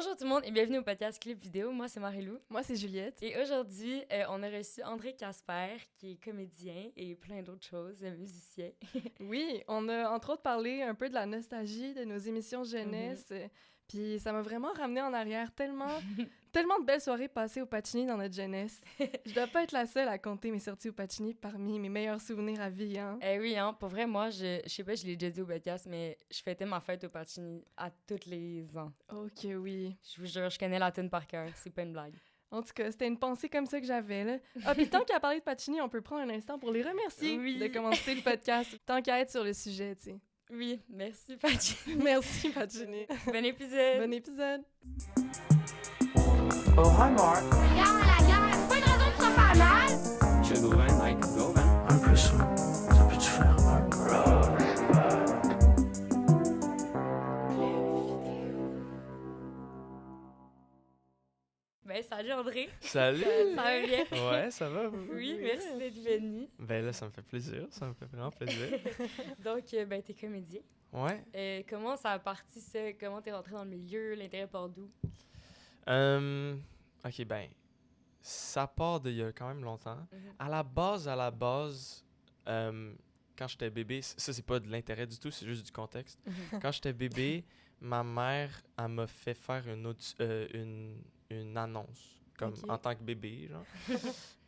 Bonjour tout le monde et bienvenue au podcast Clip Vidéo. Moi, c'est Marie-Lou. Moi, c'est Juliette. Et aujourd'hui, on a reçu André Casper, qui est comédien et plein d'autres choses, musicien. Oui, on a entre autres parlé un peu de la nostalgie de nos émissions jeunesse. Puis ça m'a vraiment ramené en arrière tellement de belles soirées passées au Pacini dans notre jeunesse. Je dois pas être la seule à compter mes sorties au Pacini parmi mes meilleurs souvenirs à vie, hein? Eh oui, hein, pour vrai, moi, je sais pas, je l'ai déjà dit au podcast, mais je fêtais ma fête au Pacini à tous les ans. Ok, oui. Je vous jure, je connais la tune par cœur, c'est pas une blague. En tout cas, c'était une pensée comme ça que j'avais, là. Ah, puis tant qu'à parler de Pacini, on peut prendre un instant pour les remercier de commencer le podcast. Tant qu'à être sur le sujet, tu sais. Oui, merci Pacini. Merci, Pacini. Bon épisode. Bon épisode. Oh, hi, Mark. Regarde la guerre, c'est pas une raison que ça fait mal. Monsieur Gauvin, Mike Gauvin. Un peu ça. Ça peut-tu faire un Ben, salut André. Salut! Ça va bien? Ouais, ça va? Vous? Oui, merci d'être venu. Ben là, ça me fait plaisir. Ça me fait vraiment plaisir. Donc, ben, t'es comédien. Ouais. Comment ça a parti, ça? Comment t'es rentré dans le milieu? L'intérêt part d'où? OK, ben, ça part d'il y a quand même longtemps. À la base, quand j'étais bébé, ça, c'est pas de l'intérêt du tout, c'est juste du contexte. Quand j'étais bébé, ma mère, elle m'a fait faire une annonce, comme Ok. en tant que bébé, genre.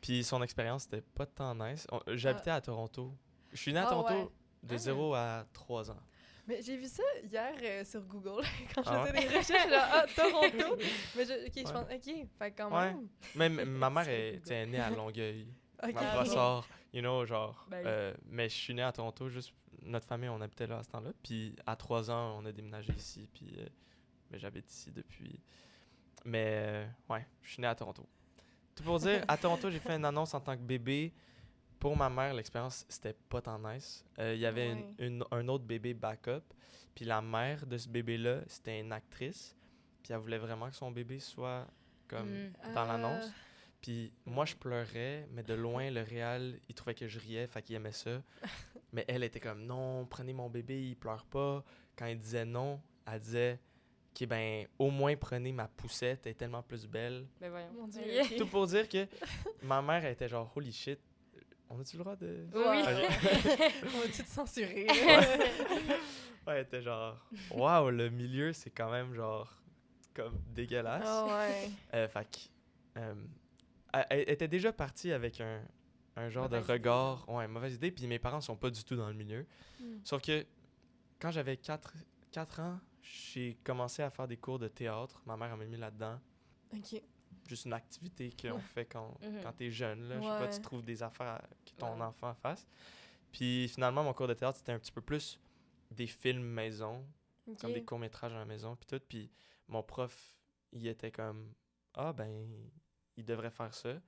Puis son expérience, c'était pas tant nice. J'habitais à Toronto. Je suis né à Ah Toronto ouais. de 0 à 3 ans. Mais j'ai vu ça hier sur Google quand je Ah faisais ouais? des recherches. Là, Toronto! Mais je Ouais. pense, OK, fait quand Ouais. même. Mais ma mère est née à Longueuil. OK. Ma brossard, you know, genre. Ben oui. Mais je suis né à Toronto, juste notre famille, on habitait là à ce temps-là. Puis à 3 ans, on a déménagé ici, puis mais j'habite ici depuis. Mais ouais, je suis né à Toronto. Tout pour dire, à Toronto, j'ai fait une annonce en tant que bébé. Pour ma mère, l'expérience, c'était pas tant nice. Il y avait Ouais. un autre bébé backup. Puis la mère de ce bébé-là, c'était une actrice. Puis elle voulait vraiment que son bébé soit comme dans l'annonce. Puis moi, je pleurais, mais de loin, le réal, il trouvait que je riais, fait qu'il aimait ça. Mais elle était comme, non, prenez mon bébé, il pleure pas. Quand il disait non, elle disait, OK, ben, au moins prenez ma poussette, elle est tellement plus belle. Ben voyons. Mon Dieu, Ok. ok. Tout pour dire que ma mère, elle était genre, holy shit, on a-tu le droit de... Oui. On va-tu te censurer? Ouais, elle était genre, waouh, le milieu, c'est quand même genre, comme dégueulasse. Ah ouais. Fait que, elle était déjà partie avec un genre Mauvaise de regard, ouais, mauvaise idée, puis mes parents sont pas du tout dans le milieu. Sauf que quand j'avais 4 ans, j'ai commencé à faire des cours de théâtre. Ma mère m'a mis là-dedans. OK. Juste une activité qu'on fait quand Mhm. t'es jeune. Là. Je sais pas, Ouais. tu trouves des affaires que ton Ouais. enfant fasse. Puis finalement, mon cours de théâtre, c'était un petit peu plus des films maison, OK. comme des courts-métrages à la maison, puis tout. Puis mon prof, il était comme, ah ben, il devrait faire ça.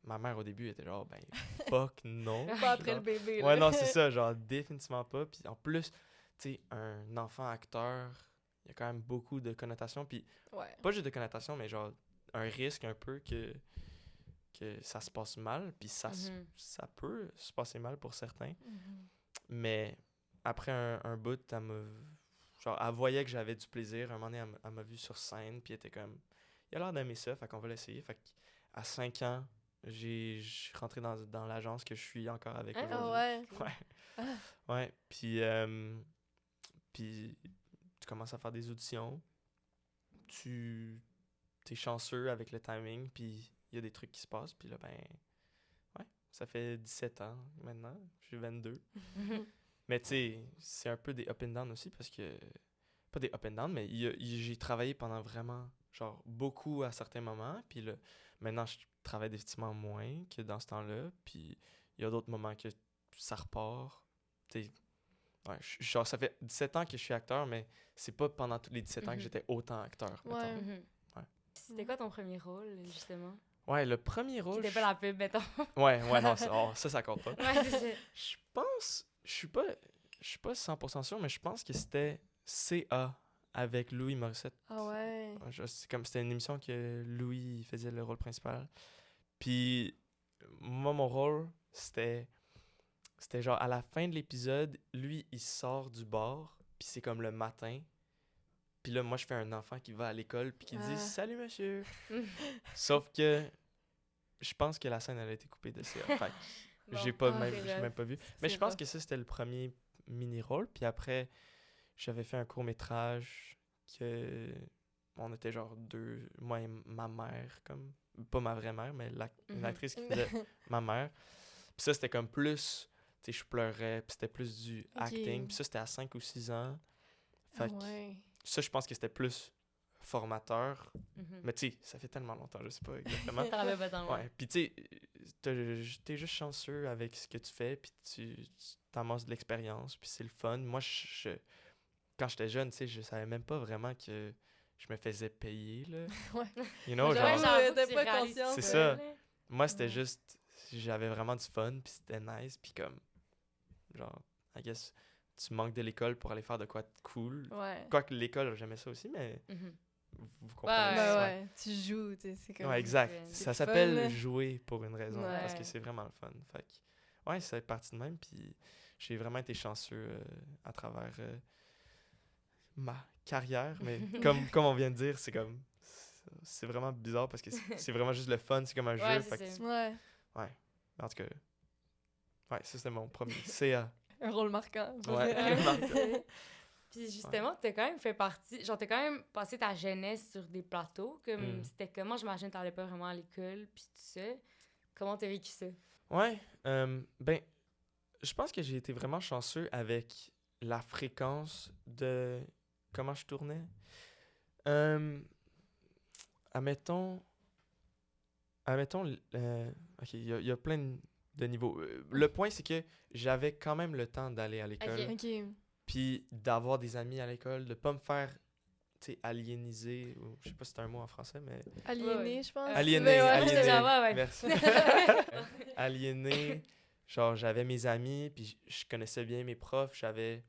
Ma mère, au début, était genre, ben, fuck, non. Pas après Genre, le bébé, là. ouais, non, c'est ça, genre, définitivement pas. Puis en plus, tu sais, un enfant acteur, il y a quand même beaucoup de connotations. Puis Ouais. pas juste de connotations, mais genre, un risque un peu que ça se passe mal. Puis ça peut se passer mal pour certains. Mais après un bout, genre, elle voyait que j'avais du plaisir. Un moment donné, elle m'a vu sur scène, puis elle était comme, il a l'air d'aimer ça, fait qu'on va l'essayer. Fait qu'à 5 ans, je suis rentré dans l'agence que je suis encore avec Ah, aujourd'hui. Ah ouais. Ouais. Ouais, puis tu commences à faire des auditions. T'es chanceux avec le timing, puis il y a des trucs qui se passent, puis là, ben, ouais, ça fait 17 ans maintenant, j'ai 22. Mais tu sais, c'est un peu des up and down aussi, parce que, pas des up and down, mais j'ai travaillé pendant vraiment, genre, beaucoup à certains moments, puis là, maintenant, je travaille définitivement moins que dans ce temps-là, puis il y a d'autres moments que ça repart, tu sais. Ouais, genre, ça fait 17 ans que je suis acteur, mais c'est pas pendant tous les 17 ans que j'étais autant acteur, mettons. Ouais. Ouais. C'était quoi ton premier rôle, justement? Ouais, le premier Qui rôle... était pas la pub, mettons. Ouais, non, ça compte pas. Ouais, c'est ça. Je pense... Je suis pas 100% sûr, mais je pense que c'était CA avec Louis Morissette. Ah ouais. C'était une émission que Louis faisait le rôle principal. Puis, moi, mon rôle, c'était genre, à la fin de l'épisode, lui, il sort du bar, puis c'est comme le matin. Puis là, moi, je fais un enfant qui va à l'école puis qui dit « Ah. Salut, monsieur! » Sauf que je pense que la scène, elle a été coupée de CA. Fait que j'ai Bon, même pas vu. Mais C'est je pense rough. que ça, c'était le premier mini-rôle. Puis après, j'avais fait un court-métrage que... On était genre deux, moi et ma mère, comme... Pas ma vraie mère, mais une Mhm. actrice qui faisait ma mère. Puis ça, c'était comme plus... Tu sais, je pleurais, puis c'était plus du acting. Puis ça, c'était à 5 ou 6 ans. Fait que ouais. ça, je pense que c'était plus formateur. Mhm. Mais tu sais, ça fait tellement longtemps, je sais pas exactement. Ça rappelle pas tant loin. Ouais, puis tu sais, t'es juste chanceux avec ce que tu fais, puis tu t'amasses de l'expérience, puis c'est le fun. Moi, quand j'étais jeune, tu sais, je savais même pas vraiment que je me faisais payer, là. Ouais. You know, Ouais, genre, j'avoue, t'as tu pas réalises conscience, C'est ça, ça. là. moi, c'était Ouais. juste, j'avais vraiment du fun, puis c'était nice, puis comme, genre, I guess, tu manques de l'école pour aller faire de quoi de cool. Ouais. Quoique l'école, j'aimais ça aussi, mais Mhm. vous comprenez. Ouais, Ben ouais. ouais, tu joues, tu sais, c'est comme... Ouais, exact. C'est Ça le fun, s'appelle là. jouer pour une raison, parce que Ouais. c'est vraiment le fun. Fait que, ouais, ça est parti de même, puis j'ai vraiment été chanceux à travers ma carrière, mais comme on vient de dire, c'est vraiment bizarre parce que c'est vraiment juste le fun, c'est comme un Ouais, jeu. c'est Fait que ça. Ouais, en tout cas, ouais, ça c'était mon premier CA. un rôle marquant. Ouais. Ouais. Puis justement, t'as quand même fait partie... Genre, t'as quand même passé ta jeunesse sur des plateaux. Comme, Mm. c'était comment? J'imagine que t'allais pas vraiment à l'école, puis tout ça. Comment t'as vécu ça? Ouais, ben, je pense que j'ai été vraiment chanceux avec la fréquence de comment je tournais. Admettons, ok, il y a plein de niveaux. Le point, c'est que j'avais quand même le temps d'aller à l'école, Ok. OK. puis d'avoir des amis à l'école, de pas me faire, tu sais, aliéniser, ou je sais pas si c'est un mot en français, mais... Aliéné, Ouais. je pense. Aliéné, Mais ouais. aliéné. j'étais genre, ouais. Merci. Aliéné. Genre, j'avais mes amis, puis je connaissais bien mes profs, j'avais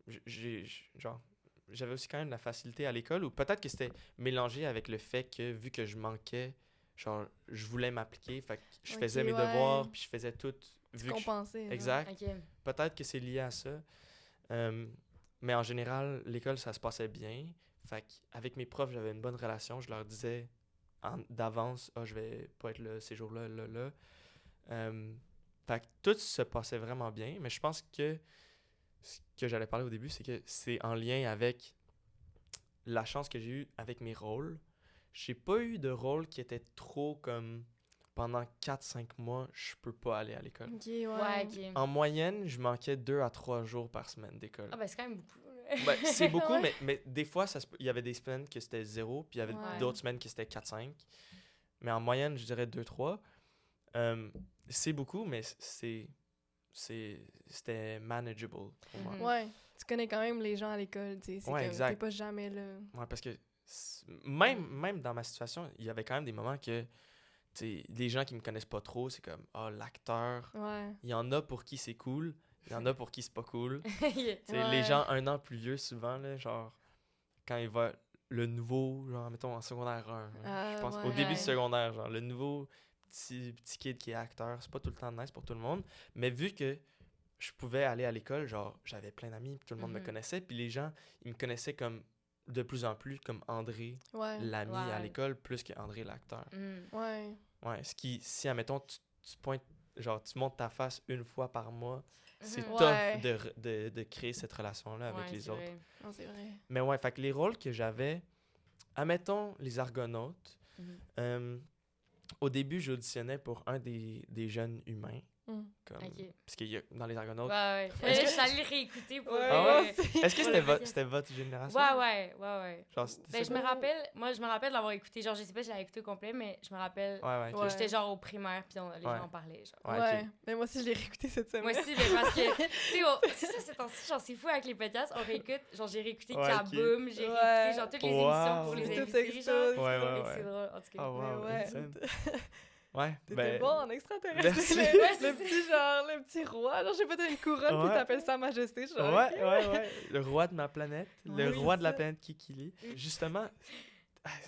aussi quand même de la facilité à l'école, ou peut-être que c'était mélangé avec le fait que, vu que je manquais, genre, je voulais m'appliquer, fait que je Ok, faisais mes ouais. devoirs, puis je faisais tout, vu que Compensé. genre. Exact. OK. Peut-être que c'est lié à ça. Mais en général, l'école, ça se passait bien. Fait avec mes profs, j'avais une bonne relation. Je leur disais d'avance, je vais pas être là ces jours-là, là. Fait que tout se passait vraiment bien. Mais je pense que ce que j'allais parler au début, c'est que c'est en lien avec la chance que j'ai eue avec mes rôles. J'ai pas eu de rôle qui était trop comme pendant 4-5 mois, je peux pas aller à l'école. OK, ouais. Ouais, OK. En moyenne, je manquais 2 à 3 jours par semaine d'école. Ah, ben, c'est quand même beaucoup. là. Ben, c'est beaucoup, Ouais. mais des fois, il y avait des semaines que c'était 0, puis il y avait Ouais. d'autres semaines que c'était 4-5. Mais en moyenne, je dirais 2-3. C'est beaucoup, mais c'était manageable pour moi. Mhm. Ouais. Tu connais quand même les gens à l'école, tu sais. C'est Ouais, comme, exact. t'es pas jamais là. Ouais, parce que même dans ma situation, il y avait quand même des moments que, tu sais, des gens qui me connaissent pas trop, c'est comme, l'acteur, Ouais. il y en a pour qui c'est cool, il y en a pour qui c'est pas cool. Yeah. Tu sais, les gens un an plus vieux, souvent, là, genre, quand il va le nouveau, genre, mettons, en secondaire 1, Ah, je pense, au ouais. début Ouais. du secondaire, genre, le nouveau petit kid qui est acteur, c'est pas tout le temps nice pour tout le monde, mais vu que je pouvais aller à l'école, genre, j'avais plein d'amis, puis tout le monde me Mhm. connaissait, puis les gens, ils me connaissaient comme, de plus en plus, comme André, Ouais. l'ami à Ouais. l'école, plus que André, l'acteur. Mm. Ouais. Ouais, ce qui, si, admettons, tu pointes, genre, tu montes ta face une fois par mois, c'est Mhm. tough Ouais. de créer cette relation-là avec Ouais, les c'est autres. vrai. Non, c'est vrai. Mais ouais, fait que les rôles que j'avais, admettons les Argonautes, Mhm. au début, j'auditionnais pour un des jeunes humains. Mm. Comme, Ok. parce qu'il y a, dans les Argonautes. Ouais, ouais. Est-ce Je que- suis allée le réécouter pour... Ouais, Ah moi ouais? aussi. Est-ce que Pour c'était, le c'était votre génération? Ouais. Genre, c'était Ben, ça? je me rappelle, moi, je me rappelle d'avoir écouté, genre, je sais pas si je l'avais écouté au complet, mais je me rappelle Ouais, ok. Ouais. j'étais genre au primaire, puis les Ouais. gens en parlaient, genre. Ouais, Ouais. ok. Mais moi aussi, je l'ai réécouté cette semaine. Moi aussi, mais parce que, tu sais, c'est ça, c'est temps-ci, genre, c'est fou avec les podcasts, on réécoute, genre, j'ai réécouté Ouais, Kaboom, j'ai Ouais. réécouté, genre, toutes les émissions Wow. pour les Tout invités, explose. genre. Ouais, ouais, Fait que ouais. c'est drôle, en tout cas. Oh, wow, Mais ouais. insane. Ouais, T'étais ben, bon en extraterrestre. merci. Le, Ouais, c'est le petit genre, le petit roi. Genre, je sais pas, t'as une couronne, Ouais. puis t'appelles ça Majesté. Genre, Ouais. Le roi de ma planète. Le Oui, roi c'est de la ça. planète Kikili. Justement,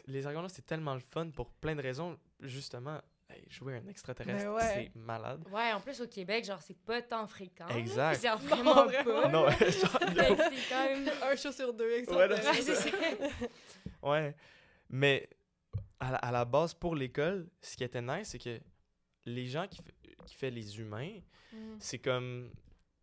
les Argonautes, c'est tellement le fun pour plein de raisons. Justement, hey, jouer un extraterrestre, Ben ouais. c'est malade. Ouais, en plus, au Québec, genre, c'est pas tant fréquent. là. Exact. Genre, vraiment vraiment. pas. Non, là. genre, Fait que c'est quand même... Un show sur deux, Ouais, là, Ouais, c'est ça. ouais. Mais à la base, pour l'école, ce qui était nice, c'est que les gens qui fait les humains, c'est comme,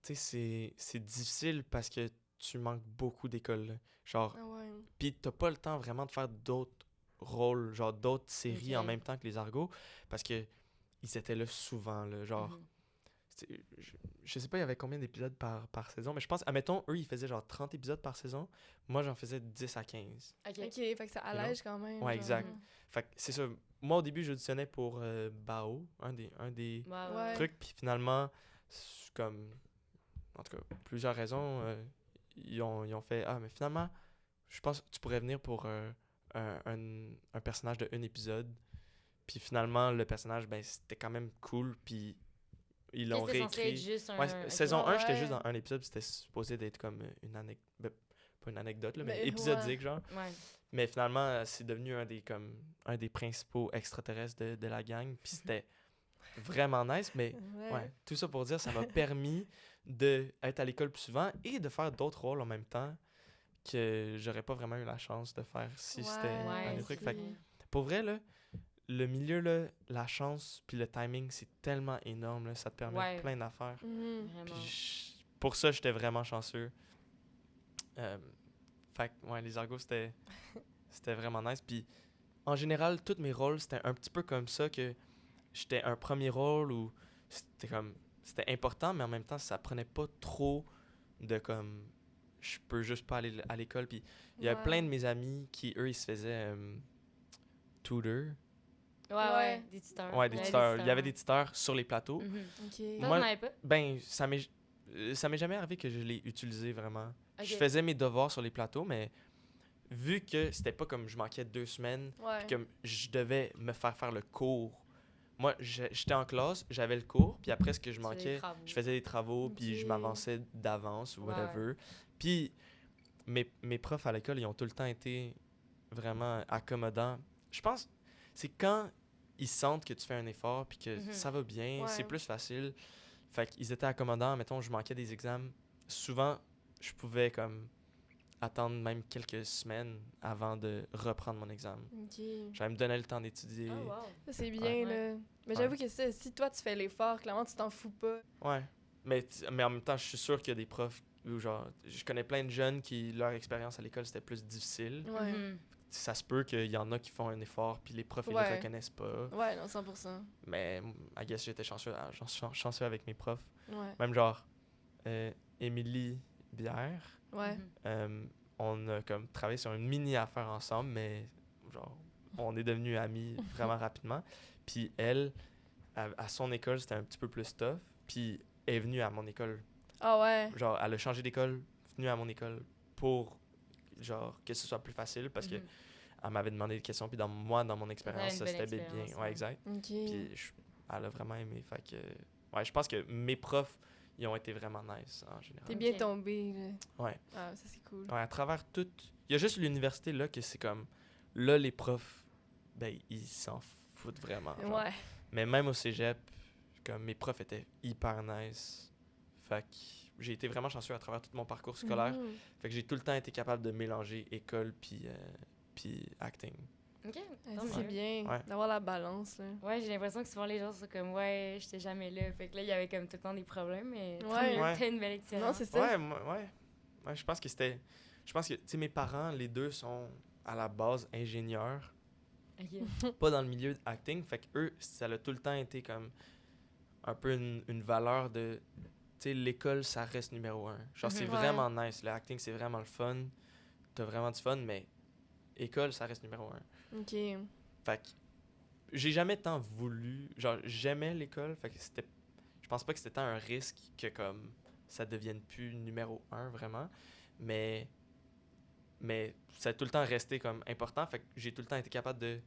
tu sais, c'est difficile parce que tu manques beaucoup d'écoles, là. Genre, Ah ouais. pis t'as pas le temps vraiment de faire d'autres rôles, genre d'autres séries en Ok. même temps que les Argos, parce que ils étaient là souvent, là, genre, Mhm. je sais pas, il y avait combien d'épisodes par saison, mais je pense, admettons, eux, ils faisaient genre 30 épisodes par saison, moi, j'en faisais 10 à 15. OK. Ok, fait que ça allège quand même. Ouais, genre. exact. Fait que c'est ça, moi, au début, j'auditionnais pour Bao, un des Ouais, ouais. Ouais. trucs, puis finalement, c'est comme, en tout cas, plusieurs raisons, ils ont fait, ah, mais finalement, je pense que tu pourrais venir pour un personnage de un épisode. Puis finalement, le personnage, ben, c'était quand même cool. Puis ils l'ont C'était censé être réécrit. juste un... Ouais, ok. saison 1, j'étais Ouais. juste dans un épisode. Puis c'était supposé d'être comme une anecdote. Pas une anecdote, là, mais Mais épisodique, genre. Ouais. Mais finalement, c'est devenu un des principaux extraterrestres de la gang. Puis c'était vraiment nice. Mais ouais, tout ça pour dire, ça m'a permis d'être à l'école plus souvent et de faire d'autres rôles en même temps que j'aurais pas vraiment eu la chance de faire si c'était un des trucs. Fait que, pour vrai, là, le milieu, là, la chance puis le timing, c'est tellement énorme. Là, ça te permet Ouais. plein d'affaires. Vraiment. Puis pour ça, j'étais vraiment chanceux. Fait que, ouais, les Argos, c'était vraiment nice. Puis en général, tous mes rôles, c'était un petit peu comme ça, que j'étais un premier rôle où c'était important, mais en même temps, ça prenait pas trop de comme je peux juste pas aller à l'école. Puis il y a plein de mes amis qui, eux, ils se faisaient tutor. Ouais, des tuteurs. Ouais, des tuteurs. Il y avait des tuteurs sur les plateaux. Mhm. Ok. Toi, Moi- t'en avais pas? Ben, ça m'est jamais arrivé que je l'ai utilisé vraiment. Ok. Je faisais mes devoirs sur les plateaux, mais vu que c'était pas comme je manquais 2 semaines, Ouais. puis comme je devais me faire le cours. Moi, j'étais en classe, j'avais le cours, puis après ce que je Tu faisais des manquais, travaux. je faisais des travaux, puis je Ok. m'avançais d'avance ou Ouais. whatever. Puis mes profs à l'école, ils ont tout le temps été vraiment accommodants. Je pense c'est quand ils sentent que tu fais un effort puis que Mhm. ça va bien, Ouais. c'est plus facile. Fait qu'ils étaient accommodants. Mettons, je manquais des examens. Souvent, je pouvais comme attendre même quelques semaines avant de reprendre mon examen. Ok. J'allais me donner le temps d'étudier. Oh, wow. Ça, c'est bien, Ouais. là. Mais j'avoue que ça, si toi, tu fais l'effort, clairement, tu t'en fous pas. Ouais. Mais en même temps, je suis sûr qu'il y a des profs où, genre, je connais plein de jeunes qui, leur expérience à l'école, c'était plus difficile. Ouais. Mhm. Ça se peut qu'il y en a qui font un effort, puis les profs, ils Ouais. le reconnaissent pas. Ouais, non, 100%. Mais, I guess, j'étais chanceux avec mes profs. Ouais. Même genre, Émilie Bière, Ouais. Mhm. on a comme travaillé sur une mini-affaire ensemble, mais genre, on est devenus amis vraiment rapidement. Puis elle, à son école, c'était un petit peu plus tough. Puis elle est venue à mon école. Ah ouais. Genre, elle a changé d'école, venue à mon école pour, genre, que ce soit plus facile parce que Mhm. elle m'avait demandé des questions. Puis dans mon expérience, une ça belle s'était bien. expérience, Ouais, ouais. exact. Ok. Puis elle a vraiment aimé. Fait que, ouais, je pense que mes profs, ils ont été vraiment nice en général. T'es bien Ok. tombé, là. Ouais. Ah, ça, c'est cool. Ouais, à travers tout. Il y a juste l'université là que c'est comme. Là, les profs, ben, ils s'en foutent vraiment. genre. Ouais. Mais même au cégep, comme mes profs étaient hyper nice. Fait que j'ai été vraiment chanceux à travers tout mon parcours scolaire. Mhm. Fait que j'ai tout le temps été capable de mélanger école puis acting. OK. Ouais, tant ça, c'est mieux. bien Ouais. d'avoir la balance, là. Ouais, j'ai l'impression que souvent les gens sont comme ouais, j'étais jamais là. Fait que là, il y avait comme tout le temps des problèmes, mais tant Ouais. mieux, Ouais. t'as une belle Non, expérience. c'est ça. Ouais, ouais, je pense que c'était. Je pense que, tu sais, mes parents, les deux sont à la base ingénieurs. OK. Pas dans le milieu de acting. Fait que eux, ça a tout le temps été comme un peu une valeur de. Tu sais, l'école, ça reste numéro 1. Genre, c'est Mhm. Ouais. vraiment nice. Le acting, c'est vraiment le fun. T'as vraiment du fun, mais école, ça reste numéro 1. Ok. Fait que j'ai jamais tant voulu. Genre, j'aimais l'école. Fait que c'était. Je pense pas que c'était tant un risque que comme ça devienne plus numéro 1 vraiment. Mais ça a tout le temps resté comme important. Fait que j'ai tout le temps été capable de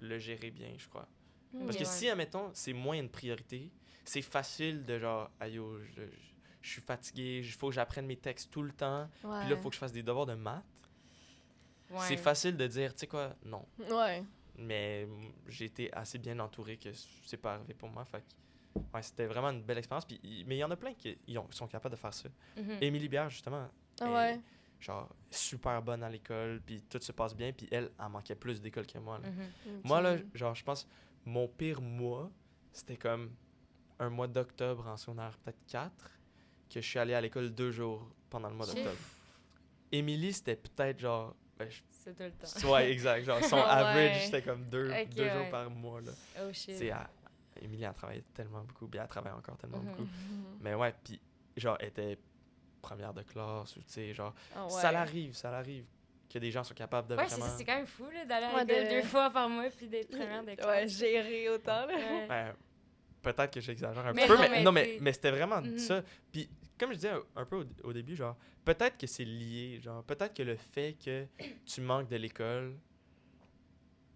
le gérer bien, je crois. Parce Ok, que ouais. si, admettons, c'est moins une priorité, c'est facile de genre, aïe, yo, je suis fatigué, il faut que j'apprenne mes textes tout le temps. Ouais. Puis là, il faut que je fasse des devoirs de maths. Ouais. C'est facile de dire, tu sais quoi, non. Ouais. Mais j'ai été assez bien entouré que c'est pas arrivé pour moi. Fait que, ouais, c'était vraiment une belle expérience. Mais il y en a plein qui sont capables de faire ça. Émilie Bière, justement, Ah est, ouais. genre, super bonne à l'école, puis tout se passe bien, puis elle manquait plus d'école que moi. Là. Mhm. Moi, là, genre, je pense, mon pire mois, c'était comme un mois d'octobre en secondaire peut-être 4, que je suis allé à l'école 2 jours pendant le mois Shit. d'octobre. Émilie, c'était peut-être genre... C'est tout le temps. ouais, exact. Genre, son Ouais. average, c'était comme 2 Ok, jours ouais. par mois, là. Oh shit. C'est Émilie, elle travaillait tellement beaucoup, puis elle travaille encore tellement Mhm. beaucoup. Mhm. Mais ouais, puis genre, elle était première de classe, ou tu sais, genre... Ah ouais. Ça l'arrive que des gens soient capables de Ouais, c'est vraiment... ça, c'est quand même fou là, d'aller à Ouais, l'école de- 2 fois par mois puis d'être première de classe. Ouais, gérer autant, là. Ouais. Ben, peut-être que j'exagère un Mais petit peu, non, mais, mais non, t'sais- mais c'était vraiment Mhm. ça. Puis, comme je disais un peu au début, genre, peut-être que c'est lié, genre, peut-être que le fait que tu manques de l'école,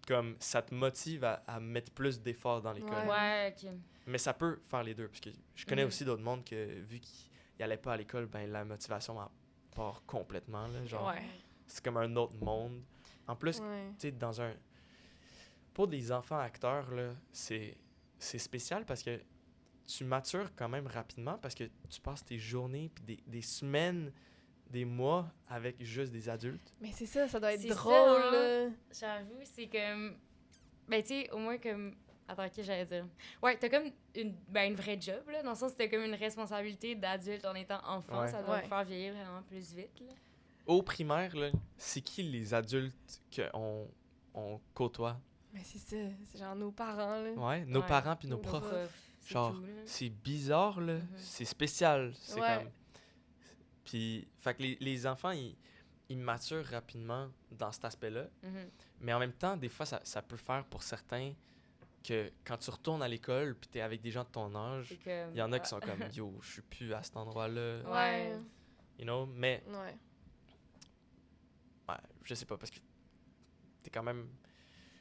comme, ça te motive à mettre plus d'efforts dans l'école. Ouais. Ouais, ok. Mais ça peut faire les deux, parce que je connais Mhm. aussi d'autres mondes que, vu qu'ils n'allaient pas à l'école, ben, la motivation en part complètement, là, genre, Ouais. c'est comme un autre monde. En plus, Ouais. tu sais, dans un... Pour des enfants acteurs, là, c'est spécial parce que tu matures quand même rapidement parce que tu passes tes journées puis des semaines, des mois avec juste des adultes. Mais c'est ça, ça doit être C'est ça, drôle, hein. là. J'avoue, c'est comme. Ben, tu sais, au moins comme. Attends, qu'est-ce que j'allais dire? Ouais, t'as comme une vraie job, là, dans le sens où t'as comme une responsabilité d'adulte en étant enfant. Ouais. Ça doit Ouais. te faire vieillir vraiment plus vite, là. Au primaire, là, c'est qui les adultes qu'on côtoie? Mais c'est ça, c'est genre nos parents, là. Ouais, nos Ouais. parents puis nos Nos profs. C'est Genre, tout, là. c'est bizarre, là. Mhm. C'est spécial. C'est Ouais. comme... Puis, fait que les enfants, ils maturent rapidement dans cet aspect-là. Mhm. Mais en même temps, des fois, ça peut faire pour certains que quand tu retournes à l'école puis t'es avec des gens de ton âge, C'est comme. il y en a qui sont comme « Yo, je suis plus à cet endroit-là. Ouais. You know? Mais, Ouais. ouais, je sais pas, parce que t'es quand même...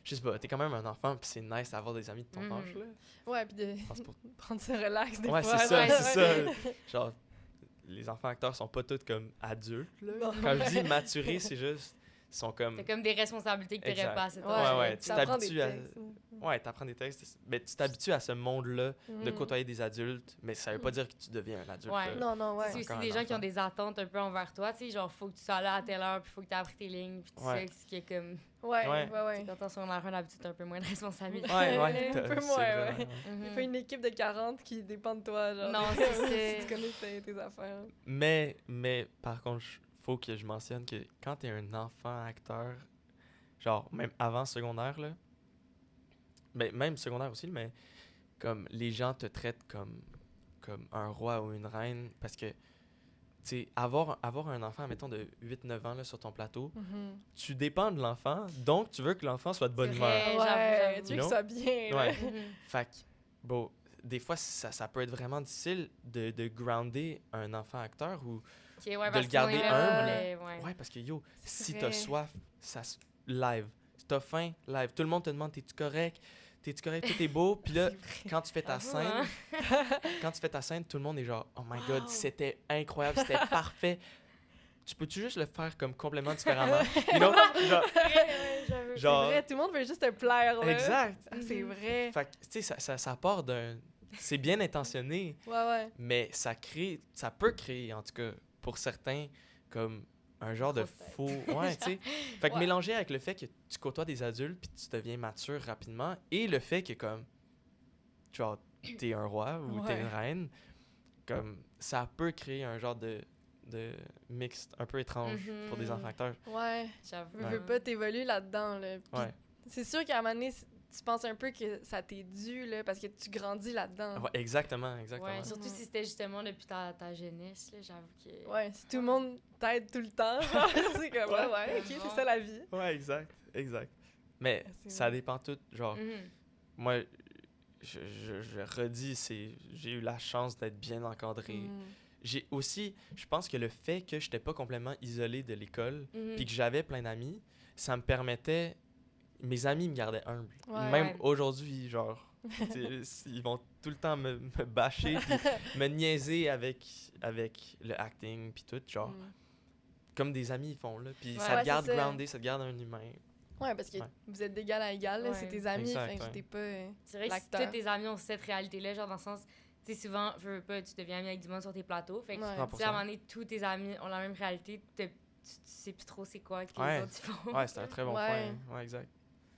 Je sais pas, t'es quand même un enfant puis c'est nice d'avoir des amis de ton Mhm. âge, là. Ouais, puis de Je pense pour... prendre ça relax des Ouais, fois. c'est ça, ouais. c'est ça. Genre, les enfants acteurs sont pas tous comme adultes, là. Non. Quand je dis maturés, c'est juste... Ils sont comme... T'as comme des responsabilités que t'aurais Exact. pas à cet Ouais, âge-là, ouais, tu tu sais. t'apprends des t'habitues à- textes. Ouais, t'apprends des textes, mais tu t'habitues à ce monde-là de Mm. côtoyer des adultes, mais ça veut pas dire que tu deviens un adulte. Ouais. là. Non, non, ouais. C'est aussi Encore des un gens qui ont enfant. des attentes un peu envers toi, tu sais, genre faut que tu sois là à telle heure, puis faut que tu aies appris tes lignes, puis tu Ouais. sais ce qui est comme Ouais, Ouais. ouais, ouais. quand on s'en a un d'habitude, t'as un peu moins de responsabilité. Ouais, Un ouais. peu c'est moins, vraiment- ouais. Il n'y a pas une équipe de 40 qui dépend de toi, genre. Non, c'est Si tu connais tes affaires. Mais par contre, faut que je mentionne que quand t'es un enfant acteur, genre même avant secondaire, là, ben, même secondaire aussi, mais comme les gens te traitent comme un roi ou une reine parce que, tu sais, avoir un enfant, mettons, de 8-9 ans là, sur ton plateau, tu dépends de l'enfant, donc tu veux que l'enfant soit de bonne C'est humeur. vrai. Ouais, j'avoue. tu veux You que know? ça soit bien, là. Ouais. Mhm. Fait que, bon, des fois, ça peut être vraiment difficile de grounder un enfant acteur ou... Ok, ouais, De parce le garder qu'on est humble. là, ouais. Ouais, parce que yo, C'est si vrai. t'as soif, live. Si t'as faim, live. Tout le monde te demande, t'es-tu correct? T'es-tu correct? Tout est beau. Puis là, quand tu fais ta Avoue, scène, hein. quand tu fais ta scène, tout le monde est genre, oh my god, Wow. c'était incroyable, c'était parfait. Tu peux-tu juste le faire comme complètement différemment? You know? Genre, C'est genre- vrai, tout le monde veut juste te plaire, là. exact. Ah, c'est vrai. Fait que, tu sais, ça part d'un... C'est bien intentionné, Ouais, ouais. mais ça peut créer, en tout cas, pour certains, comme un genre de Grosse tête. faux... Ouais, tu sais. Fait que Ouais. mélanger avec le fait que tu côtoies des adultes puis tu deviens mature rapidement et le fait que, comme, genre, t'es un roi ou t'es Ouais. une reine, comme, ça peut créer un genre de mixte un peu étrange pour des Mhm. enfants acteurs. Ouais. J'avoue. Je veux pas t'évoluer là-dedans, là. Puis Ouais. c'est sûr qu'à un moment donné, tu penses un peu que ça t'est dû, là, parce que tu grandis là-dedans. Ouais, exactement, exactement. Ouais, surtout si c'était justement depuis ta jeunesse, là, j'avoue que... Ouais, si tout le monde t'aide tout le temps, genre, c'est comme, ouais, ouais, ok, c'est ça la vie. Ouais, exact. Mais C'est ça vrai. dépend tout, genre... Mhm. Moi, je redis, j'ai eu la chance d'être bien encadré. Mm. J'ai aussi, je pense que le fait que je n'étais pas complètement isolé de l'école, Mhm. puis que j'avais plein d'amis, ça me permettait... Mes amis me gardaient humble. Ouais. Même Ouais. aujourd'hui, genre, tu sais, ils vont tout le temps me bâcher, puis me niaiser avec le acting, puis tout, genre, Mm. comme des amis ils font, là. Puis Ouais, ça ouais, te garde c'est ça. groundé, ça te garde un humain. Ouais, parce que Ouais. vous êtes d'égal à égal, là, Ouais. c'est tes amis, Exact, fait que ouais. t'es pas... C'est vrai que l'acteur. tous tes amis ont cette réalité-là, genre dans le sens, tu sais, souvent, veux pas, tu deviens ami avec du monde sur tes plateaux. Fait que, Ouais. tu sais, à un moment donné, tous tes amis ont la même réalité, tu sais plus trop c'est quoi que Ouais. les autres ils font. Ouais, c'était un très bon Ouais. point. Ouais, exact.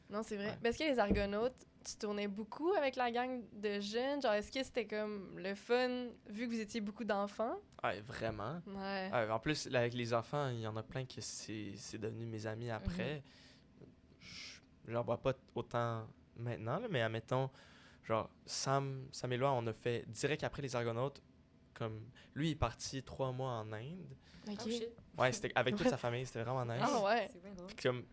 Non, c'est vrai. Ouais. Mais est-ce que les Argonautes, tu tournais beaucoup avec la gang de jeunes? Genre, est-ce que c'était comme le fun, vu que vous étiez beaucoup d'enfants? Ouais, vraiment. Ouais. En plus, là, avec les enfants, il y en a plein que c'est devenu mes amis après. J'en vois pas autant maintenant, là, mais admettons, genre, Sam et Loa, on a fait direct après les Argonautes. Comme, lui, il est parti 3 mois en Inde. OK. Oh shit. Ouais, c'était avec toute sa famille, c'était vraiment nice. Ah ouais. C'est bien drôle. Puis comme,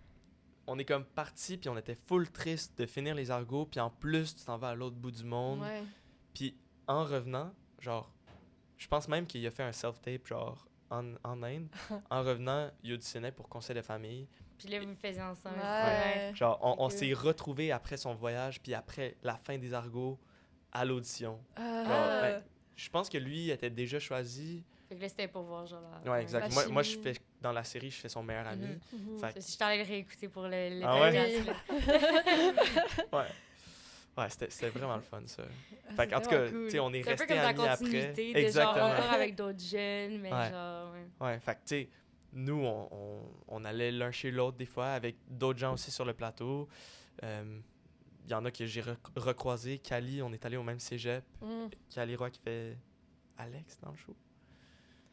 on est comme parti, puis on était full triste de finir les Argos, puis en plus, tu t'en vas à l'autre bout du monde. Ouais. Puis en revenant, genre, je pense même qu'il a fait un self-tape, genre, en Inde. En revenant, il auditionnait pour Conseil de famille. Puis là, vous le faisiez ensemble. Ouais. Genre, on C'est s'est retrouvés après son voyage, puis après la fin des Argos, à l'audition. Ah. Genre, ben, je pense que lui était déjà choisi. Fait que là, c'était pour voir, genre, la... Ouais, exact. La Moi, je chimie. fais, dans la série, je fais son meilleur ami. Mhm. Fait que- Si je t'allais le réécouter pour le Ah ouais? podcast, là. Ouais, c'était vraiment le fun, ça. Ah, Fait c'est qu'en tout vraiment cas, cool. tu sais, on est C'est un peu restés comme la amis après. continuité de genre Exactement. encore avec d'autres jeunes, mais Ouais. genre, ouais. Ouais, fait que, tu sais, nous, on allait l'un chez l'autre des fois, avec d'autres gens aussi sur le plateau. Il y en a que j'ai recroisé. Cali, on est allé au même cégep. Mm. Cali Roy qui fait Alex dans le show.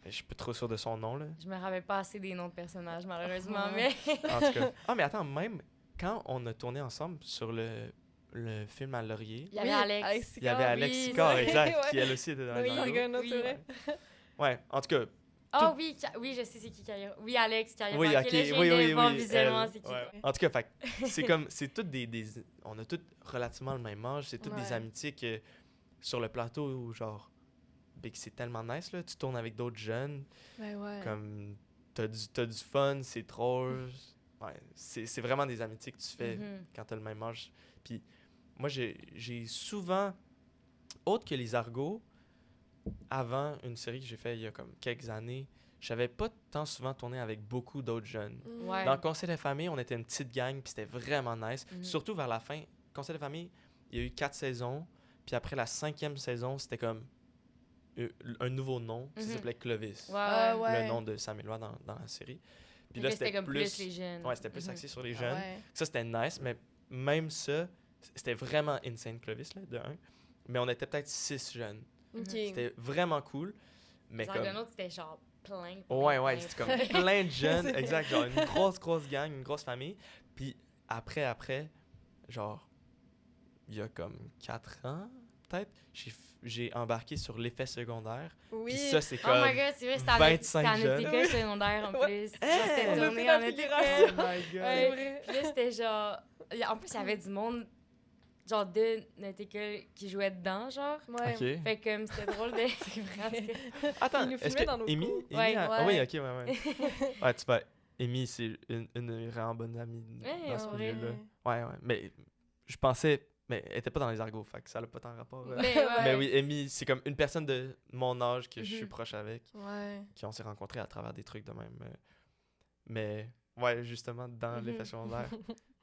Je suis pas trop sûr de son nom, là. Je me rappelle pas assez des noms de personnages, malheureusement, Ah. mais... En tout cas. Ah, mais attends, même quand on a tourné ensemble sur le film à Laurier, Il y avait Alex. il y avait Alex oui, Sicard, c'est vrai. exact, qui Ouais. elle aussi était dans Oui, les Argos. Argonautes, Oui. c'est vrai. Ouais, en tout cas, Ah oui, oui, je sais c'est qui Kaira. Oui, Alex Kaira. oui, Ok, ok, là, je viens oui, de oui, voir oui. visuellement elle, c'est qui. ouais. En tout cas, fait que c'est comme, c'est toutes on a toutes relativement le même âge, c'est toutes des Ouais. amitiés que sur le plateau, où, genre, ben, que c'est tellement nice, là, tu tournes avec d'autres jeunes, Ben ouais. comme, t'as du fun, c'est drôle, ouais, c'est vraiment des amitiés que tu fais Mhm. quand t'as le même âge. Puis moi, j'ai souvent, autre que les Argos, avant une série que j'ai fait il y a comme quelques années, j'avais pas tant souvent tourné avec beaucoup d'autres jeunes. Mm. Ouais. Dans le Conseil de famille, on était une petite gang, puis c'était vraiment nice. Mhm. Surtout vers la fin. Conseil de famille, il y a eu 4 saisons, puis après la 5e saison, c'était comme un nouveau nom qui Mhm. s'appelait Clovis. Ouais, Ah ouais. ouais. Le nom de Samuel Loy dans la série. Puis Fait là, que c'était comme plus... les jeunes. Ouais, c'était plus Mhm. axé sur les Ah jeunes. ouais. Ça, c'était nice, mais même ça, c'était vraiment insane Clovis, là, de un. Mais on était peut-être 6 jeunes. OK. C'était vraiment cool. Mais Les comme... Argonautes, c'était genre plein. Ouais, c'était comme plein de jeunes. C'est Exact, genre une grosse gang, une grosse famille. Puis après, genre, il y a comme 4 ans, peut-être, j'ai embarqué sur l'effet secondaire. Oui. Puis ça, c'est Oh comme my god, c'est vrai, c'était 25 en jeunes. école secondaire en Ouais. plus. Genre, c'était On a tourné fait en la école. figuration. Oh my god. C'est vrai. Puis là, c'était genre... En plus, il y avait du monde, genre, de notre école qui jouait dedans, genre. Ouais. Ok. Fait que c'était drôle de... C'est vrai. Attends, Ils nous est-ce filmaient dans que nos Amy, cours. Ouais. ah oui, Ouais. ok, ouais. Ouais, tu vois, Amy, c'est une vraiment bonne amie Ouais, dans ce en vrai. milieu-là. Ouais, mais je pensais, mais elle était pas dans les Argos, fait que ça n'a pas tant rapport. Mais ouais. Mais oui, Amy, c'est comme une personne de mon âge que je suis Mhm. proche avec, Ouais. qui on s'est rencontrés à travers des trucs de même. Mais ouais, justement, dans Mhm. l'effet secondaire,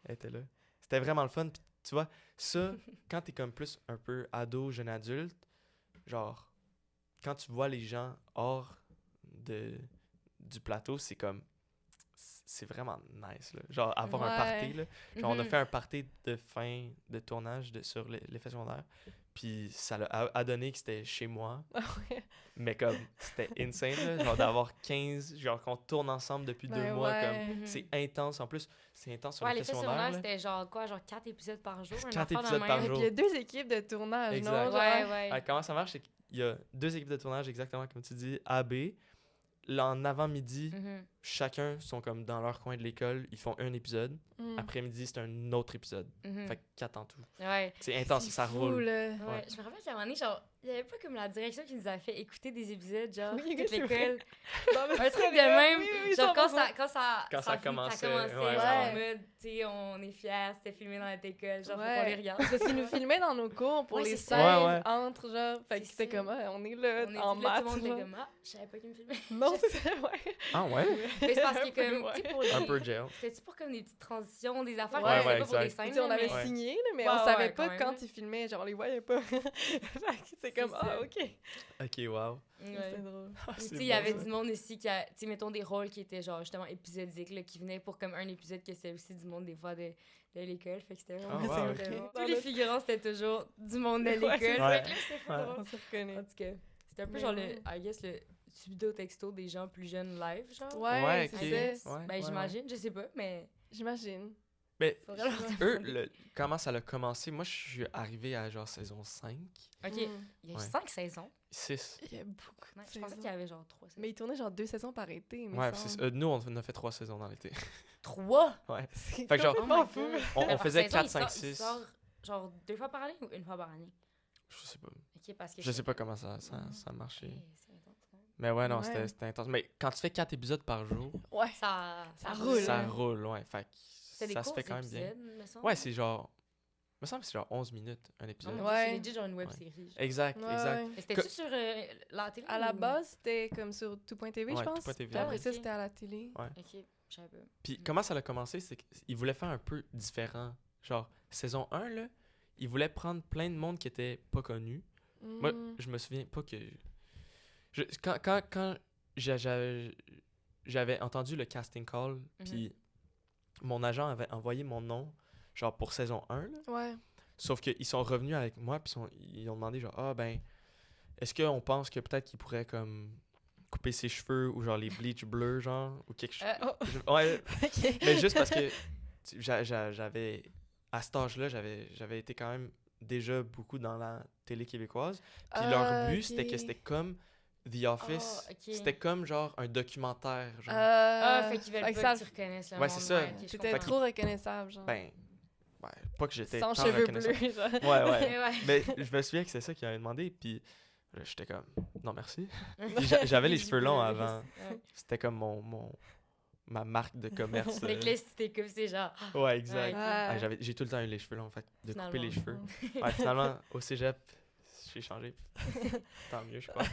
elle était là. C'était vraiment le fun. Puis, tu vois, ça, quand t'es comme plus un peu ado, jeune adulte, genre, quand tu vois les gens hors du plateau, c'est comme, c'est vraiment nice, là. Genre, avoir un Ouais. party, là. Genre, on a Mhm. fait un party de fin de tournage sur l'effet secondaire. Puis ça a donné que c'était chez moi. Ah ouais. Mais comme, c'était insane, là, genre d'avoir 15, genre qu'on tourne ensemble depuis 2 Ben mois, ouais. comme, Mhm. c'est intense. En plus, c'est intense sur Ouais, l'effet l'effet secondaire, secondaire, là. c'était genre quoi, genre 4 épisodes par jour? un 4 affaire de épisodes par même. Et jour. puis il y a 2 équipes de tournage, Exact. non? Genre? Ouais, ouais. Comment ça marche, c'est qu'il y a 2 équipes de tournage, exactement comme tu dis, A, B. Là, en avant-midi, Mhm. chacun sont comme dans leur coin de l'école, ils font un épisode. Mm. Après-midi, c'est un autre épisode. Mhm. Fait que 4 en tout. Ouais. C'est intense, C'est ça fou, roule. là. Ouais, je me rappelle qu'à un moment donné, genre, il y avait pas comme la direction qui nous a fait écouter des épisodes, genre, Oui, toute c'est l'école. Non, mais Un c'est truc de vrai, même. oui, Genre, quand 100%. ça a commençait, commencait, ouais, genre, en ouais. mode, tu sais, on est fiers, c'était filmé dans notre école, genre, faut qu'on Ouais. les regarde. Parce qu'ils nous filmaient dans nos cours pour Ouais, les c'est ça. scènes Ouais, ouais. entre, genre. Fait que C'est c'était ça. comme, ah, on est là, On est en là, maths. tout le monde genre. était comme, ah, je savais pas qu'ils me filmaient. Non, c'est ça, ouais. Ah ouais? Mais c'est parce Un que, peu, comme, tu sais, pour les... Un peu jail. C'était-tu pour comme des petites transitions, des affaires Ouais, qu'on ouais, faisait pas pour des exact. scènes, Tu sais, on là, avait mais- Ouais. signé, là, mais Ouais, on savait ouais, pas quand quand même. ils filmaient, genre on les voyait pas. Fait que c'est comme, C'est ah, ça. ok. Ok, wow. Ouais. C'est drôle. Ah, Tu c'est sais, il y bon, avait ça. du monde aussi qui a, tu sais, mettons des rôles qui étaient genre justement épisodiques, là, qui venaient pour comme un épisode que c'est aussi du monde des fois de l'école. Fait que c'était vraiment Ah, wow, c'était ok. vraiment- Dans Tous les notre- figurants, c'était toujours du monde de Ouais, l'école. c'est Fait que ça. là, c'était fou Ouais. drôle. On se reconnaît. En tout cas, c'était un peu Mais genre ouais. le, I guess, le subido texto des gens plus jeunes live, genre. Ouais, ok. I c'est guess. ça. Ouais, Ben, ouais, j'imagine, je sais pas, mais. J'imagine. Mais Faudrait leur eux, demander. comment ça a commencé? Moi, je suis arrivé à genre saison 5, Ok, Mm. il y a eu Ouais. 5 saisons. 6. Il y a beaucoup Ouais, de je pensais saisons. qu'il y avait genre 3 saisons. Mais ils tournaient genre 2 saisons par été, mais Ouais, nous, on a fait 3 saisons dans l'été. 3? Ouais. C'est Fait que genre- complètement my fou. God. On Alors, faisait saison, 4, il 5, sort- il 6. sort genre 2 fois par année ou 1 fois par année? Je sais pas. Ok, parce que Je sais pas comment ça a marché. Ok, c'est intense, quand même. Mais ouais, non, Ouais. c'était intense. Mais quand tu fais 4 épisodes par jour, Ouais. Ça roule, ça hein. roule, ouais. Fait que C'est des ça se courts fait quand même bien. épisodes, me semble. Ouais, c'est genre. Me semble que c'est genre 11 minutes un épisode. Non, Ouais. c'est legit genre une web série. genre. Exact, Ouais, exact. ouais. Mais c'était-tu sur la télé? À la ou- base, c'était comme sur tout.tv, je Ouais, pense. tout.tv, Puis après ouais. ça, Ok. c'était à la télé. Ouais. Ok, je savais pas. Puis comment ça a commencé, c'est qu'ils voulaient faire un peu différent. Genre, saison 1, là, ils voulaient prendre plein de monde qui était pas connu. Moi, Mm. je me souviens pas que... Quand j'avais entendu le casting call, puis mon agent avait envoyé mon nom, genre pour saison 1, là. Ouais. Sauf qu'ils sont revenus avec moi, puis ils ont demandé, genre, ah ben, est-ce qu'on pense que peut-être qu'il pourrait, comme, couper ses cheveux ou genre les bleach bleus, genre, ou quelque chose. Oh. Ouais, Ok. mais juste parce que j'avais, à cet âge-là, j'avais été quand même déjà beaucoup dans la télé québécoise. Puis leur but, c'était que c'était comme The Office. Ah, ok. C'était comme genre un documentaire. Genre. Ah, fait qu'ils veulent fait pas que ça- que tu reconnaisses le Ouais, monde. c'est ça. ok, je T'étais comprends. trop reconnaissable, genre. Ben, ouais, pas que j'étais Sans tant cheveux reconnaissant. bleus, genre. Ouais, ouais. Mais ouais. Mais je me souviens que c'est ça qu'ils avaient demandé. Puis j'étais comme, non merci. Puis j'avais les cheveux longs avant. Ouais. C'était comme ma marque de commerce. Avec les cités coupes, c'est genre. Ouais, exact. Ouais. Ah, j'ai tout le temps eu les cheveux longs, fait que de couper les cheveux. Finalement. Ouais, finalement, au cégep, j'ai changé. Tant mieux, je crois.